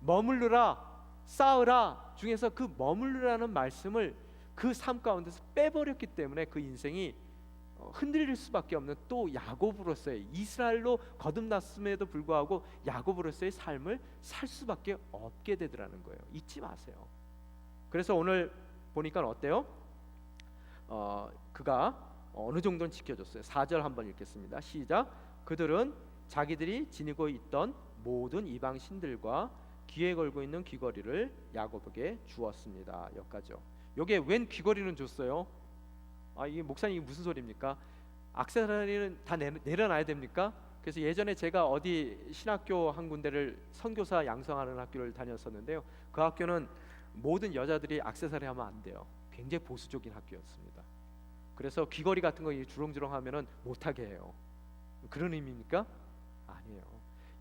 머물르라, 쌓으라 중에서 그 머물르라는 말씀을 그 삶 가운데서 빼버렸기 때문에 그 인생이 흔들릴 수밖에 없는 또 야곱으로서의, 이스라엘로 거듭났음에도 불구하고 야곱으로서의 삶을 살 수밖에 없게 되더라는 거예요. 잊지 마세요. 그래서 오늘 보니까 어때요? 그가 어느 정도는 지켜줬어요. 4절 한번 읽겠습니다. 시작. 그들은 자기들이 지니고 있던 모든 이방 신들과 귀에 걸고 있는 귀걸이를 야곱에게 주었습니다. 여기까지요. 여기에 웬 귀걸이는 줬어요? 이게 목사님 이게 무슨 소리입니까? 액세서리는 다 내려놔야 됩니까? 그래서 예전에 제가 어디 신학교 한 군데를 선교사 양성하는 학교를 다녔었는데요. 그 학교는 모든 여자들이 액세서리 하면 안 돼요. 굉장히 보수적인 학교였습니다. 그래서 귀걸이 같은 거 주렁주렁 하면은 못하게 해요. 그런 의미입니까? 아니에요.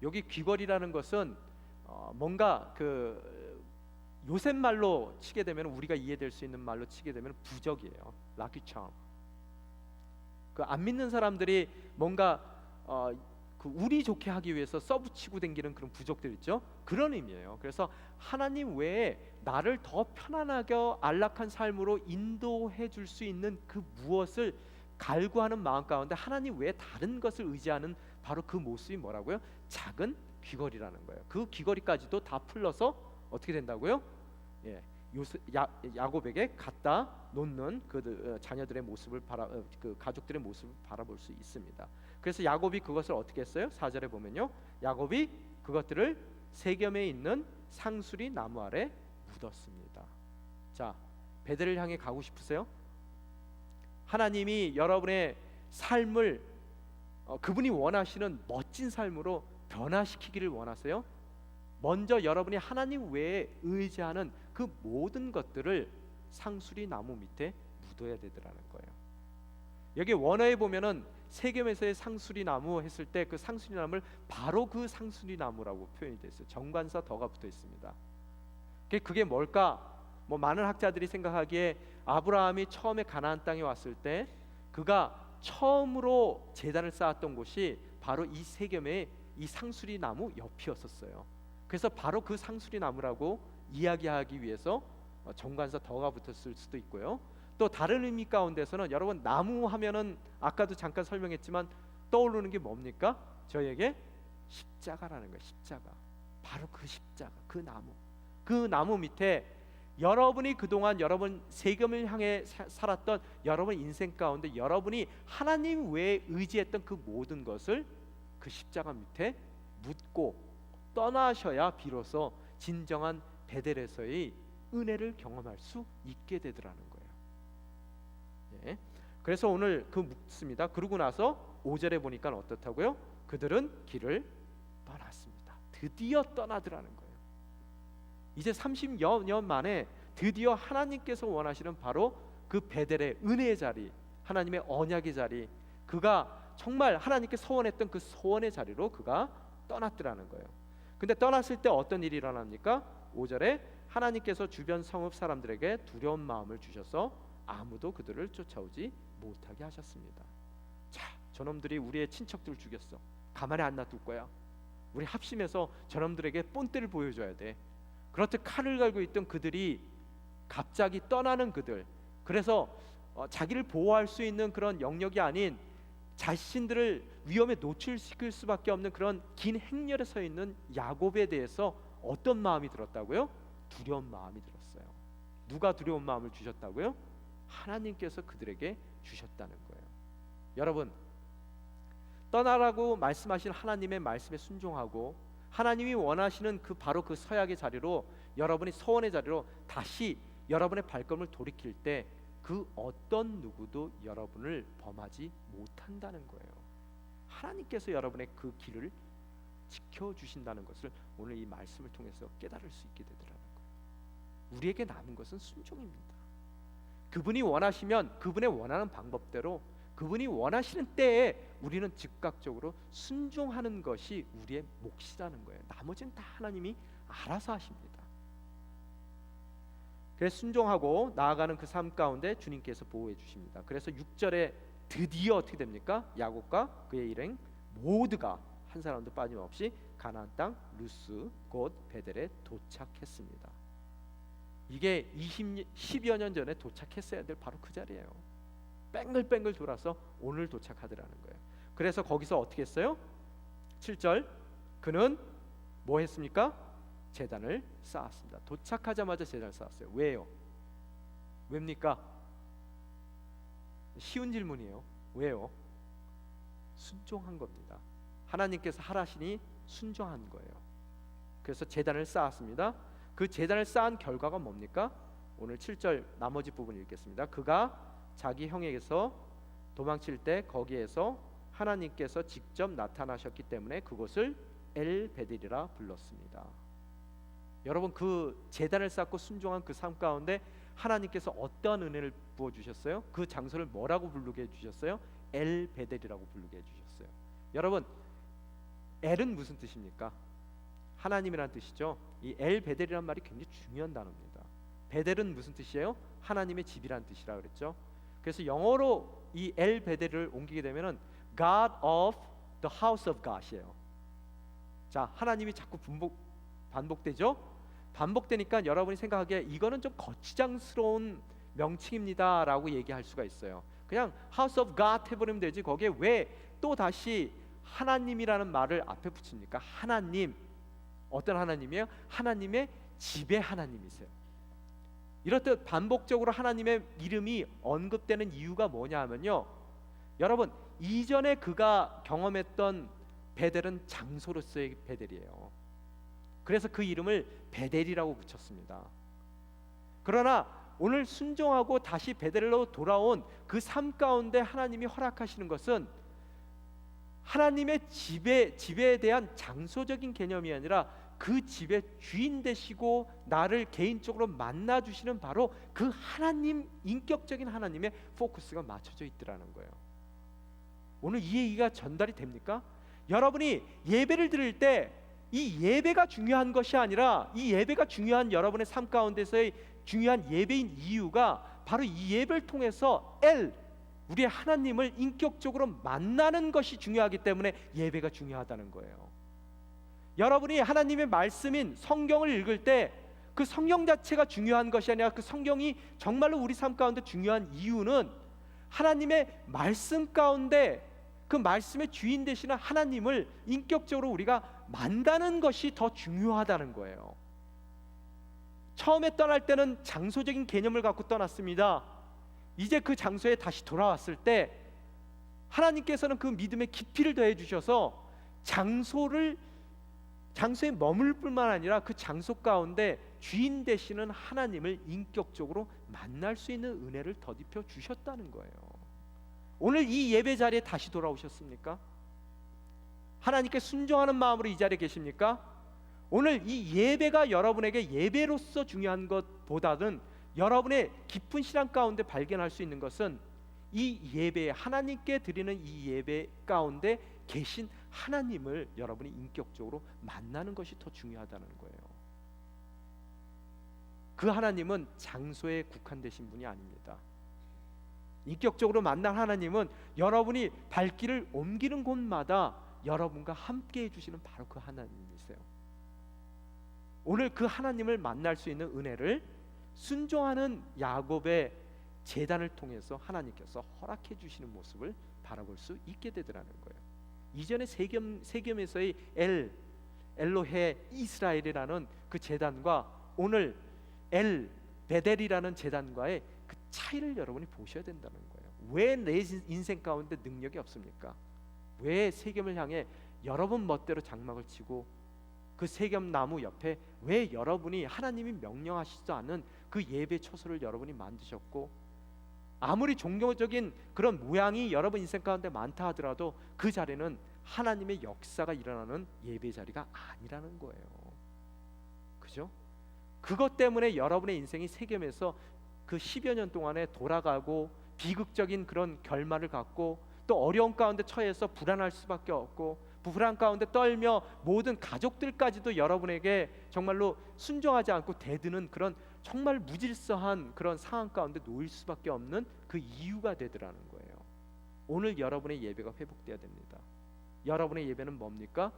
여기 귀걸이라는 것은 뭔가 요새 말로 치게 되면, 우리가 이해될 수 있는 말로 치게 되면 부적이에요. 락키 참. 안 믿는 사람들이 뭔가 운이 좋게 하기 위해서 써붙이고 댕기는 그런 부적들 있죠. 그런 의미예요. 그래서 하나님 외에 나를 더 편안하게 안락한 삶으로 인도해 줄 수 있는 그 무엇을 갈구하는 마음 가운데 하나님 외에 다른 것을 의지하는 바로 그 모습이 뭐라고요? 작은 귀걸이라는 거예요. 그 귀걸이까지도 다 풀러서 어떻게 된다고요? 야곱에게 갖다 놓는 그 자녀들의 모습을 그 가족들의 모습을 바라볼 수 있습니다. 그래서 야곱이 그것을 어떻게 했어요? 4절에 보면요, 야곱이 그것들을 세겜에 있는 상수리 나무 아래 묻었습니다. 자, 베델을 향해 가고 싶으세요? 하나님이 여러분의 삶을 그분이 원하시는 멋진 삶으로 변화시키기를 원하세요? 먼저 여러분이 하나님 외에 의지하는 그 모든 것들을 상수리 나무 밑에 묻어야 되더라는 거예요. 여기 원어에 보면은 세겜에서의 상수리 나무 했을 때 그 상수리 나무를 바로 그 상수리 나무라고 표현이 되어 있어요. 정관사 더가 붙어 있습니다. 그게 뭘까? 많은 학자들이 생각하기에 아브라함이 처음에 가나안 땅에 왔을 때 그가 처음으로 제단을 쌓았던 곳이 바로 이 세겜의 이 상수리 나무 옆이었었어요. 그래서 바로 그 상수리 나무라고 이야기하기 위해서 정관사 더가 붙었을 수도 있고요. 또 다른 의미 가운데서는 여러분, 나무 하면은 아까도 잠깐 설명했지만 떠오르는 게 뭡니까? 저에게 십자가라는 거예요. 십자가. 바로 그 십자가, 그 나무 밑에 여러분이 그동안 여러분 세겜을 향해 살았던 여러분 인생 가운데 여러분이 하나님 외에 의지했던 그 모든 것을 그 십자가 밑에 묻고 떠나셔야 비로소 진정한 베델에서의 은혜를 경험할 수 있게 되더라는 거예요. 예. 그래서 오늘 묻습니다. 그러고 나서 5절에 보니까 어떻다고요? 그들은 길을 떠났습니다. 드디어 떠나더라는 거예요. 이제 30여 년 만에 드디어 하나님께서 원하시는 바로 그 베델의 은혜의 자리, 하나님의 언약의 자리, 그가 정말 하나님께 소원했던 그 소원의 자리로 그가 떠났더라는 거예요. 근데 떠났을 때 어떤 일이 일어납니까? 5절에 하나님께서 주변 성읍 사람들에게 두려운 마음을 주셔서 아무도 그들을 쫓아오지 못하게 하셨습니다. 자, 저놈들이 우리의 친척들을 죽였어. 가만히 안 놔둘 거야. 우리 합심해서 저놈들에게 본때를 보여줘야 돼. 그렇듯 칼을 갈고 있던 그들이 갑자기 떠나는 그들, 그래서 자기를 보호할 수 있는 그런 영역이 아닌 자신들을 위험에 노출시킬 수밖에 없는 그런 긴 행렬에 서 있는 야곱에 대해서 어떤 마음이 들었다고요? 두려운 마음이 들었어요. 누가 두려운 마음을 주셨다고요? 하나님께서 그들에게 주셨다는 거예요. 여러분, 떠나라고 말씀하신 하나님의 말씀에 순종하고 하나님이 원하시는 바로 그 서약의 자리로, 여러분이 소원의 자리로 다시 여러분의 발걸음을 돌이킬 때 그 어떤 누구도 여러분을 범하지 못한다는 거예요. 하나님께서 여러분의 그 길을 지켜주신다는 것을 오늘 이 말씀을 통해서 깨달을 수 있게 되더라는 거예요. 우리에게 남은 것은 순종입니다. 그분이 원하시면 그분의 원하는 방법대로, 그분이 원하시는 때에 우리는 즉각적으로 순종하는 것이 우리의 몫이라는 거예요. 나머지는 다 하나님이 알아서 하십니다. 그래서 순종하고 나아가는 그 삶 가운데 주님께서 보호해 주십니다. 그래서 6절에 드디어 어떻게 됩니까? 야곱과 그의 일행 모두가 한 사람도 빠짐없이 가나안 땅 루스 곧 베델에 도착했습니다. 이게 10여 년 전에 도착했어야 될 바로 그 자리예요. 뺑글뺑글 돌아서 오늘 도착하더라는 거예요. 그래서 거기서 어떻게 했어요? 7절, 그는 뭐 했습니까? 제단을 쌓았습니다. 도착하자마자 제단을 쌓았어요. 왜요? 왜입니까? 쉬운 질문이에요. 왜요? 순종한 겁니다. 하나님께서 하라시니 순종한 거예요. 그래서 제단을 쌓았습니다. 그 제단을 쌓은 결과가 뭡니까? 오늘 7절 나머지 부분 읽겠습니다. 그가 자기 형에게서 도망칠 때 거기에서 하나님께서 직접 나타나셨기 때문에 그곳을 엘베델이라 불렀습니다. 여러분, 그 제단을 쌓고 순종한 그 삶 가운데 하나님께서 어떠한 은혜를 부어주셨어요? 그 장소를 뭐라고 부르게 해주셨어요? 엘베델이라고 부르게 해주셨어요. 여러분, 엘은 무슨 뜻입니까? 하나님이라는 뜻이죠. 이 엘베델이라는 말이 굉장히 중요한 단어입니다. 베델은 무슨 뜻이에요? 하나님의 집이라는 뜻이라 그랬죠. 그래서 영어로 이 엘베델을 옮기게 되면은 God of the house of God이에요. 자, 하나님이 자꾸 반복되죠. 반복되니까 여러분이 생각하기에 이거는 좀 거치장스러운 명칭입니다 라고 얘기할 수가 있어요. 그냥 house of God 해버리면 되지 거기에 왜 또 다시 하나님이라는 말을 앞에 붙입니까? 하나님, 어떤 하나님이에요? 하나님의 집의 하나님이세요. 이렇듯 반복적으로 하나님의 이름이 언급되는 이유가 뭐냐 하면요, 여러분, 이전에 그가 경험했던 베델은 장소로서의 베델이에요. 그래서 그 이름을 베델이라고 붙였습니다. 그러나 오늘 순종하고 다시 베델로 돌아온 그 삶 가운데 하나님이 허락하시는 것은 하나님의 집에 대한 장소적인 개념이 아니라 그 집의 주인 되시고 나를 개인적으로 만나 주시는 바로 그 하나님, 인격적인 하나님의 포커스가 맞춰져 있더라는 거예요. 오늘 이 얘기가 전달이 됩니까? 여러분이 예배를 드릴 때 이 예배가 중요한 것이 아니라, 이 예배가 중요한 여러분의 삶 가운데서의 중요한 예배인 이유가 바로 이 예배를 통해서 우리의 하나님을 인격적으로 만나는 것이 중요하기 때문에 예배가 중요하다는 거예요. 여러분이 하나님의 말씀인 성경을 읽을 때 그 성경 자체가 중요한 것이 아니라 그 성경이 정말로 우리 삶 가운데 중요한 이유는 하나님의 말씀 가운데 그 말씀의 주인 되시는 하나님을 인격적으로 우리가 만나는 것이 더 중요하다는 거예요. 처음에 떠날 때는 장소적인 개념을 갖고 떠났습니다. 이제 그 장소에 다시 돌아왔을 때 하나님께서는 그 믿음의 깊이를 더해 주셔서 장소에 머물 뿐만 아니라 그 장소 가운데 주인 되시는 하나님을 인격적으로 만날 수 있는 은혜를 더입혀 주셨다는 거예요. 오늘 이 예배 자리에 다시 돌아오셨습니까? 하나님께 순종하는 마음으로 이 자리에 계십니까? 오늘 이 예배가 여러분에게 예배로서 중요한 것보다는 여러분의 깊은 신앙 가운데 발견할 수 있는 것은 이 예배, 하나님께 드리는 이 예배 가운데 계신 하나님을 여러분이 인격적으로 만나는 것이 더 중요하다는 거예요. 그 하나님은 장소에 국한되신 분이 아닙니다. 인격적으로 만난 하나님은 여러분이 발길을 옮기는 곳마다 여러분과 함께 해주시는 바로 그 하나님이세요. 오늘 그 하나님을 만날 수 있는 은혜를 순종하는 야곱의 제단을 통해서 하나님께서 허락해 주시는 모습을 바라볼 수 있게 되더라는 거예요. 이전에 세겜에서의 엘로헤 이스라엘이라는 그 제단과 오늘 베델이라는 제단과의 그 차이를 여러분이 보셔야 된다는 거예요. 왜 내 인생 가운데 능력이 없습니까? 왜 세겜을 향해 여러분 멋대로 장막을 치고 그 세겜 나무 옆에 왜 여러분이 하나님이 명령하시지 않은 그 예배 처소를 여러분이 만드셨고, 아무리 종교적인 그런 모양이 여러분 인생 가운데 많다 하더라도 그 자리는 하나님의 역사가 일어나는 예배 자리가 아니라는 거예요. 그죠? 그것 때문에 여러분의 인생이 세겜에서 그 10여 년 동안에 돌아가고 비극적인 그런 결말을 갖고 또 어려운 가운데 처해서 불안할 수밖에 없고, 불안 가운데 떨며 모든 가족들까지도 여러분에게 정말로 순종하지 않고 대드는 그런 정말 무질서한 그런 상황 가운데 놓일 수밖에 없는 그 이유가 되더라는 거예요. 오늘 여러분의 예배가 회복돼야 됩니다. 여러분의 예배는 뭡니까?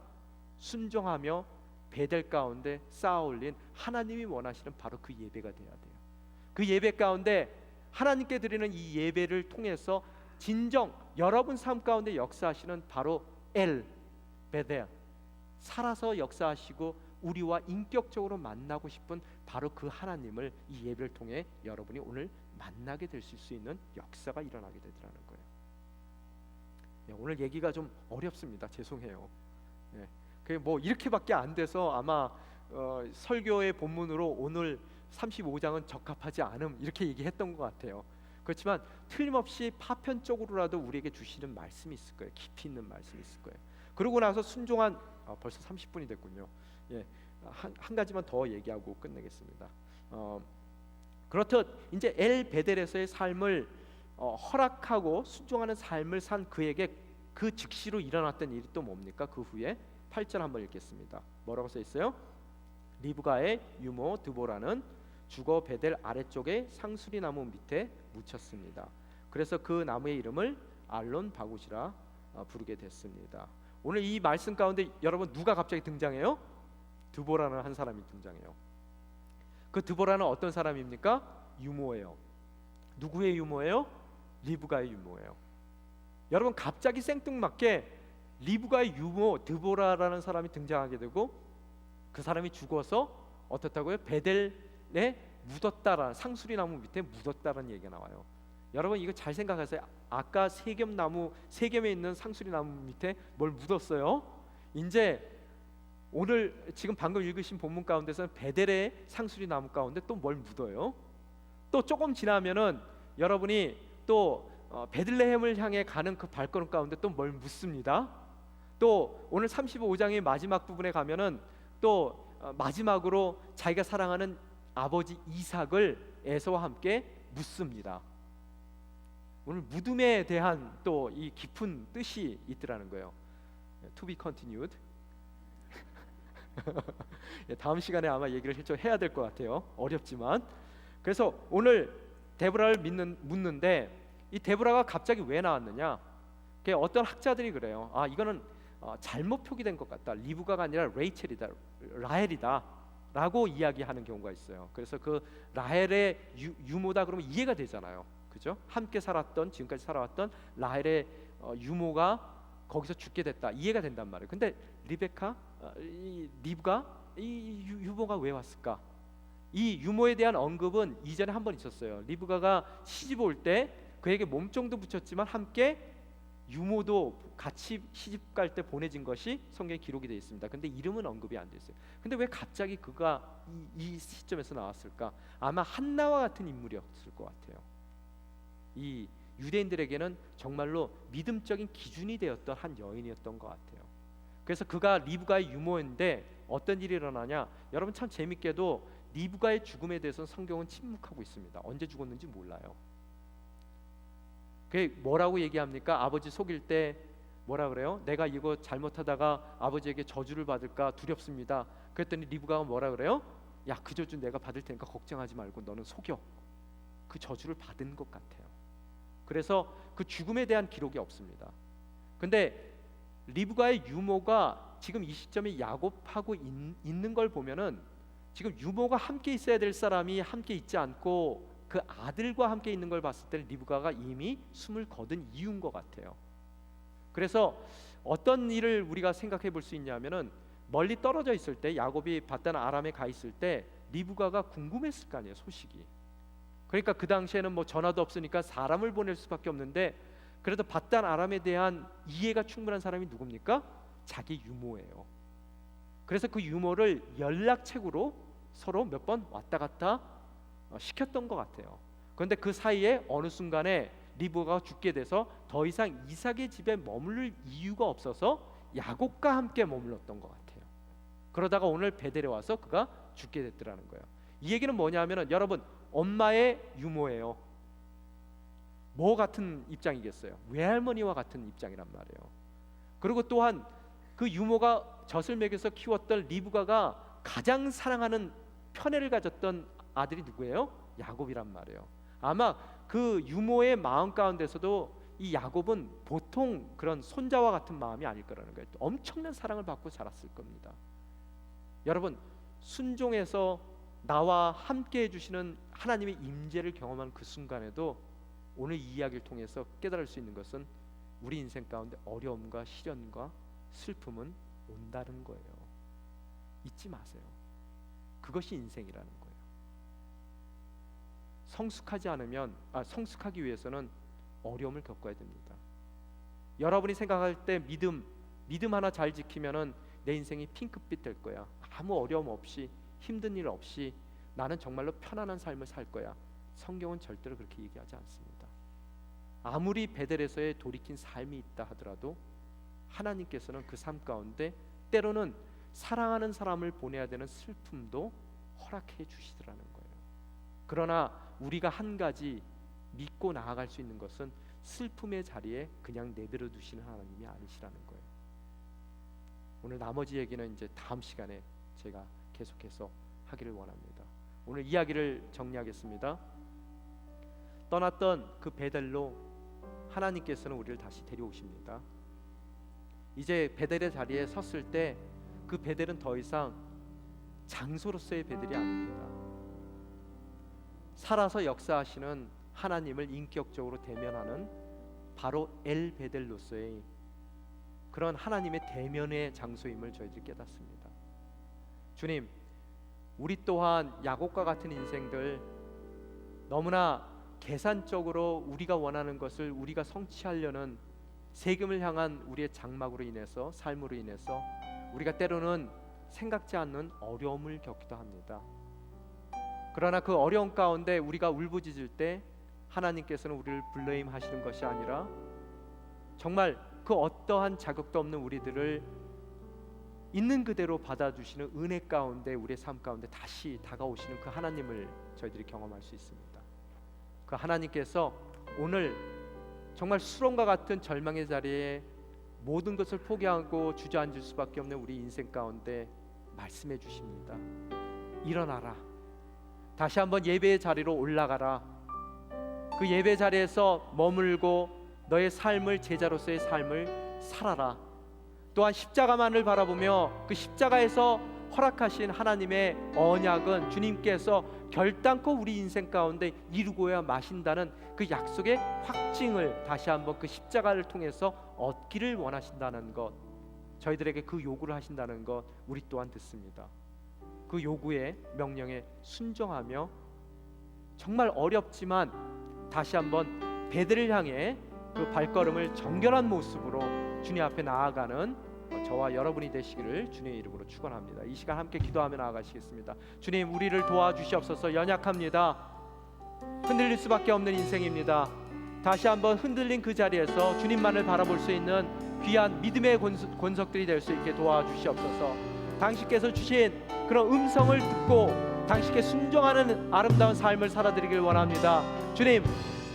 순종하며 베델 가운데 쌓아올린 하나님이 원하시는 바로 그 예배가 돼야 돼요. 그 예배 가운데 하나님께 드리는 이 예배를 통해서 진정 여러분 삶 가운데 역사하시는 바로 엘 베델, 살아서 역사하시고 우리와 인격적으로 만나고 싶은 바로 그 하나님을 이 예배를 통해 여러분이 오늘 만나게 되실 수 있는 역사가 일어나게 되더라는 거예요. 오늘 얘기가 좀 어렵습니다. 죄송해요. 그게 뭐 이렇게밖에 안 돼서 아마 설교의 본문으로 오늘 35장은 적합하지 않음 이렇게 얘기했던 것 같아요. 그렇지만 틀림없이 파편적으로라도 우리에게 주시는 말씀이 있을 거예요. 깊이 있는 말씀이 있을 거예요. 그러고 나서 순종한 벌써 30분이 됐군요. 한 가지만 더 얘기하고 끝내겠습니다. 그렇듯 이제 엘 베델에서의 삶을 허락하고 순종하는 삶을 산 그에게 그 즉시로 일어났던 일이 또 뭡니까? 그 후에 8절 한번 읽겠습니다. 뭐라고 써 있어요? 리브가의 유모 드보라는 죽어 베델 아래쪽에 상수리 나무 밑에 묻혔습니다. 그래서 그 나무의 이름을 알론 바굿이라 부르게 됐습니다. 오늘 이 말씀 가운데 여러분 누가 갑자기 등장해요? 드보라는 한 사람이 등장해요. 그 드보라는 어떤 사람입니까? 유모예요. 누구의 유모예요? 리브가의 유모예요. 여러분 갑자기 생뚱맞게 리브가의 유모 드보라라는 사람이 등장하게 되고 그 사람이 죽어서 어떻다고요? 베델에 묻었다라는 상수리 나무 밑에 묻었다라는 얘기가 나와요. 여러분 이거 잘 생각하세요. 아까 세겜에 있는 상수리 나무 밑에 뭘 묻었어요? 이제 오늘 지금 방금 읽으신 본문 가운데서는 베델의 상수리 나무 가운데 또 뭘 묻어요? 또 조금 지나면은 여러분이 또 베들레헴을 향해 가는 그 발걸음 가운데 또 뭘 묻습니다. 또 오늘 35장의 마지막 부분에 가면은 또 마지막으로 자기가 사랑하는 아버지 이삭을 에서와 함께 묻습니다. 오늘 무덤에 대한 또 이 깊은 뜻이 있더라는 거예요. To be continued. 다음 시간에 아마 얘기를 실제로 해야 될 것 같아요. 어렵지만. 그래서 오늘 데보라를 묻는데 이 데보라가 갑자기 왜 나왔느냐? 어떤 학자들이 그래요. 이거는 잘못 표기된 것 같다. 리브가가 아니라 레이첼이다, 라헬이다 라고 이야기하는 경우가 있어요. 그래서 그 라헬의 유모다 그러면 이해가 되잖아요. 그죠? 함께 살았던, 지금까지 살아왔던 라헬의 유모가 거기서 죽게 됐다, 이해가 된단 말이에요. 근데 리브가 이 유모가 왜 왔을까? 이 유모에 대한 언급은 이전에 한 번 있었어요. 리브가가 시집 올 때 그에게 몸종도 붙였지만 함께 유모도 같이 시집 갈 때 보내진 것이 성경에 기록이 되어 있습니다. 근데 이름은 언급이 안 됐어요. 근데 왜 갑자기 그가 이 시점에서 나왔을까? 아마 한나와 같은 인물이었을 것 같아요. 이 유대인들에게는 정말로 믿음적인 기준이 되었던 한 여인이었던 것 같아요. 그래서 그가 리브가의 유모인데 어떤 일이 일어나냐? 여러분 참 재밌게도 리브가의 죽음에 대해서는 성경은 침묵하고 있습니다. 언제 죽었는지 몰라요. 그게 뭐라고 얘기합니까? 아버지 속일 때 뭐라 그래요? 내가 이거 잘못하다가 아버지에게 저주를 받을까 두렵습니다. 그랬더니 리브가가 뭐라 그래요? 야, 그 저주 내가 받을 테니까 걱정하지 말고 너는 속여. 그 저주를 받은 것 같아요. 그래서 그 죽음에 대한 기록이 없습니다. 근데 리브가의 유모가 지금 이 시점에 야곱하고 있는 걸 보면은 지금 유모가 함께 있어야 될 사람이 함께 있지 않고 그 아들과 함께 있는 걸 봤을 때 리브가가 이미 숨을 거둔 이유인 것 같아요. 그래서 어떤 일을 우리가 생각해 볼 수 있냐면은 멀리 떨어져 있을 때 야곱이 바단 아람에 가 있을 때 리브가가 궁금했을 거 아니에요, 소식이. 그러니까 그 당시에는 뭐 전화도 없으니까 사람을 보낼 수밖에 없는데 그래도 바단 아람에 대한 이해가 충분한 사람이 누굽니까? 자기 유모예요. 그래서 그 유모를 연락책으로 서로 몇 번 왔다 갔다 시켰던 것 같아요. 그런데 그 사이에 어느 순간에 리브가가 죽게 돼서 더 이상 이삭의 집에 머무를 이유가 없어서 야곱과 함께 머물렀던 것 같아요. 그러다가 오늘 베델에 와서 그가 죽게 됐더라는 거예요. 이 얘기는 뭐냐면은 여러분 엄마의 유모예요. 뭐 같은 입장이겠어요? 외할머니와 같은 입장이란 말이에요. 그리고 또한 그 유모가 젖을 먹여서 키웠던 리브가가 가장 사랑하는 편애를 가졌던 아들이 누구예요? 야곱이란 말이에요. 아마 그 유모의 마음 가운데서도 이 야곱은 보통 그런 손자와 같은 마음이 아닐 거라는 거예요. 엄청난 사랑을 받고 자랐을 겁니다. 여러분 순종해서 나와 함께 해주시는 하나님의 임재를 경험한 그 순간에도 오늘 이 이야기를 통해서 깨달을 수 있는 것은 우리 인생 가운데 어려움과 시련과 슬픔은 온다는 거예요. 잊지 마세요. 그것이 인생이라는 거예요. 성숙하기 위해서는 어려움을 겪어야 됩니다. 여러분이 생각할 때 믿음 하나 잘 지키면은 내 인생이 핑크빛 될 거야. 아무 어려움 없이, 힘든 일 없이 나는 정말로 편안한 삶을 살 거야. 성경은 절대로 그렇게 얘기하지 않습니다. 아무리 베델에서의 돌이킨 삶이 있다 하더라도 하나님께서는 그 삶 가운데 때로는 사랑하는 사람을 보내야 되는 슬픔도 허락해 주시더라는 거예요. 그러나 우리가 한 가지 믿고 나아갈 수 있는 것은 슬픔의 자리에 그냥 내버려 두시는 하나님이 아니시라는 거예요. 오늘 나머지 얘기는 이제 다음 시간에 제가 계속해서 하기를 원합니다. 오늘 이야기를 정리하겠습니다. 떠났던 그 베델로 하나님께서는 우리를 다시 데려오십니다. 이제 베델의 자리에 섰을 때 그 베델은 더 이상 장소로서의 베델이 아닙니다. 살아서 역사하시는 하나님을 인격적으로 대면하는 바로 엘 베델로서의 그런 하나님의 대면의 장소임을 저희들이 깨닫습니다. 주님, 우리 또한 야곱과 같은 인생들, 너무나 계산적으로 우리가 원하는 것을 우리가 성취하려는 세금을 향한 우리의 장막으로 인해서, 삶으로 인해서 우리가 때로는 생각지 않는 어려움을 겪기도 합니다. 그러나 그 어려움 가운데 우리가 울부짖을 때 하나님께서는 우리를 블레임하시는 것이 아니라 정말 그 어떠한 자격도 없는 우리들을 있는 그대로 받아주시는 은혜 가운데, 우리의 삶 가운데 다시 다가오시는 그 하나님을 저희들이 경험할 수 있습니다. 그 하나님께서 오늘 정말 수렁과 같은 절망의 자리에 모든 것을 포기하고 주저앉을 수밖에 없는 우리 인생 가운데 말씀해 주십니다. 일어나라. 다시 한번 예배의 자리로 올라가라. 그 예배 자리에서 머물고 너의 삶을, 제자로서의 삶을 살아라. 또한 십자가만을 바라보며 그 십자가에서 허락하신 하나님의 언약은 주님께서 결단코 우리 인생 가운데 이루고야 마신다는 그 약속의 확증을 다시 한번 그 십자가를 통해서 얻기를 원하신다는 것, 저희들에게 그 요구를 하신다는 것 우리 또한 듣습니다. 그 요구에, 명령에 순종하며 정말 어렵지만 다시 한번 베델을 향해 그 발걸음을 정결한 모습으로 주님 앞에 나아가는 저와 여러분이 되시기를 주님의 이름으로 축원합니다. 이 시간 함께 기도하며 나아가시겠습니다. 주님, 우리를 도와주시옵소서. 연약합니다. 흔들릴 수밖에 없는 인생입니다. 다시 한번 흔들린 그 자리에서 주님만을 바라볼 수 있는 귀한 믿음의 권석들이 될 수 있게 도와주시옵소서. 당신께서 주신 그런 음성을 듣고 당신께 순종하는 아름다운 삶을 살아드리길 원합니다. 주님,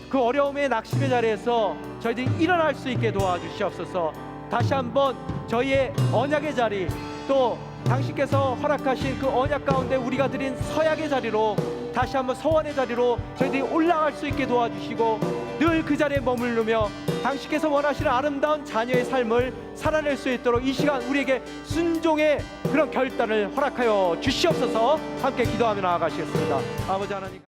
그 어려움의 낙심의 자리에서 저희들이 일어날 수 있게 도와주시옵소서. 다시 한번 저희의 언약의 자리, 또 당신께서 허락하신 그 언약 가운데 우리가 드린 서약의 자리로, 다시 한번 서원의 자리로 저희들이 올라갈 수 있게 도와주시고 늘 그 자리에 머무르며 당신께서 원하시는 아름다운 자녀의 삶을 살아낼 수 있도록 이 시간 우리에게 순종의 그런 결단을 허락하여 주시옵소서. 함께 기도하며 나아가시겠습니다. 아버지 하나님,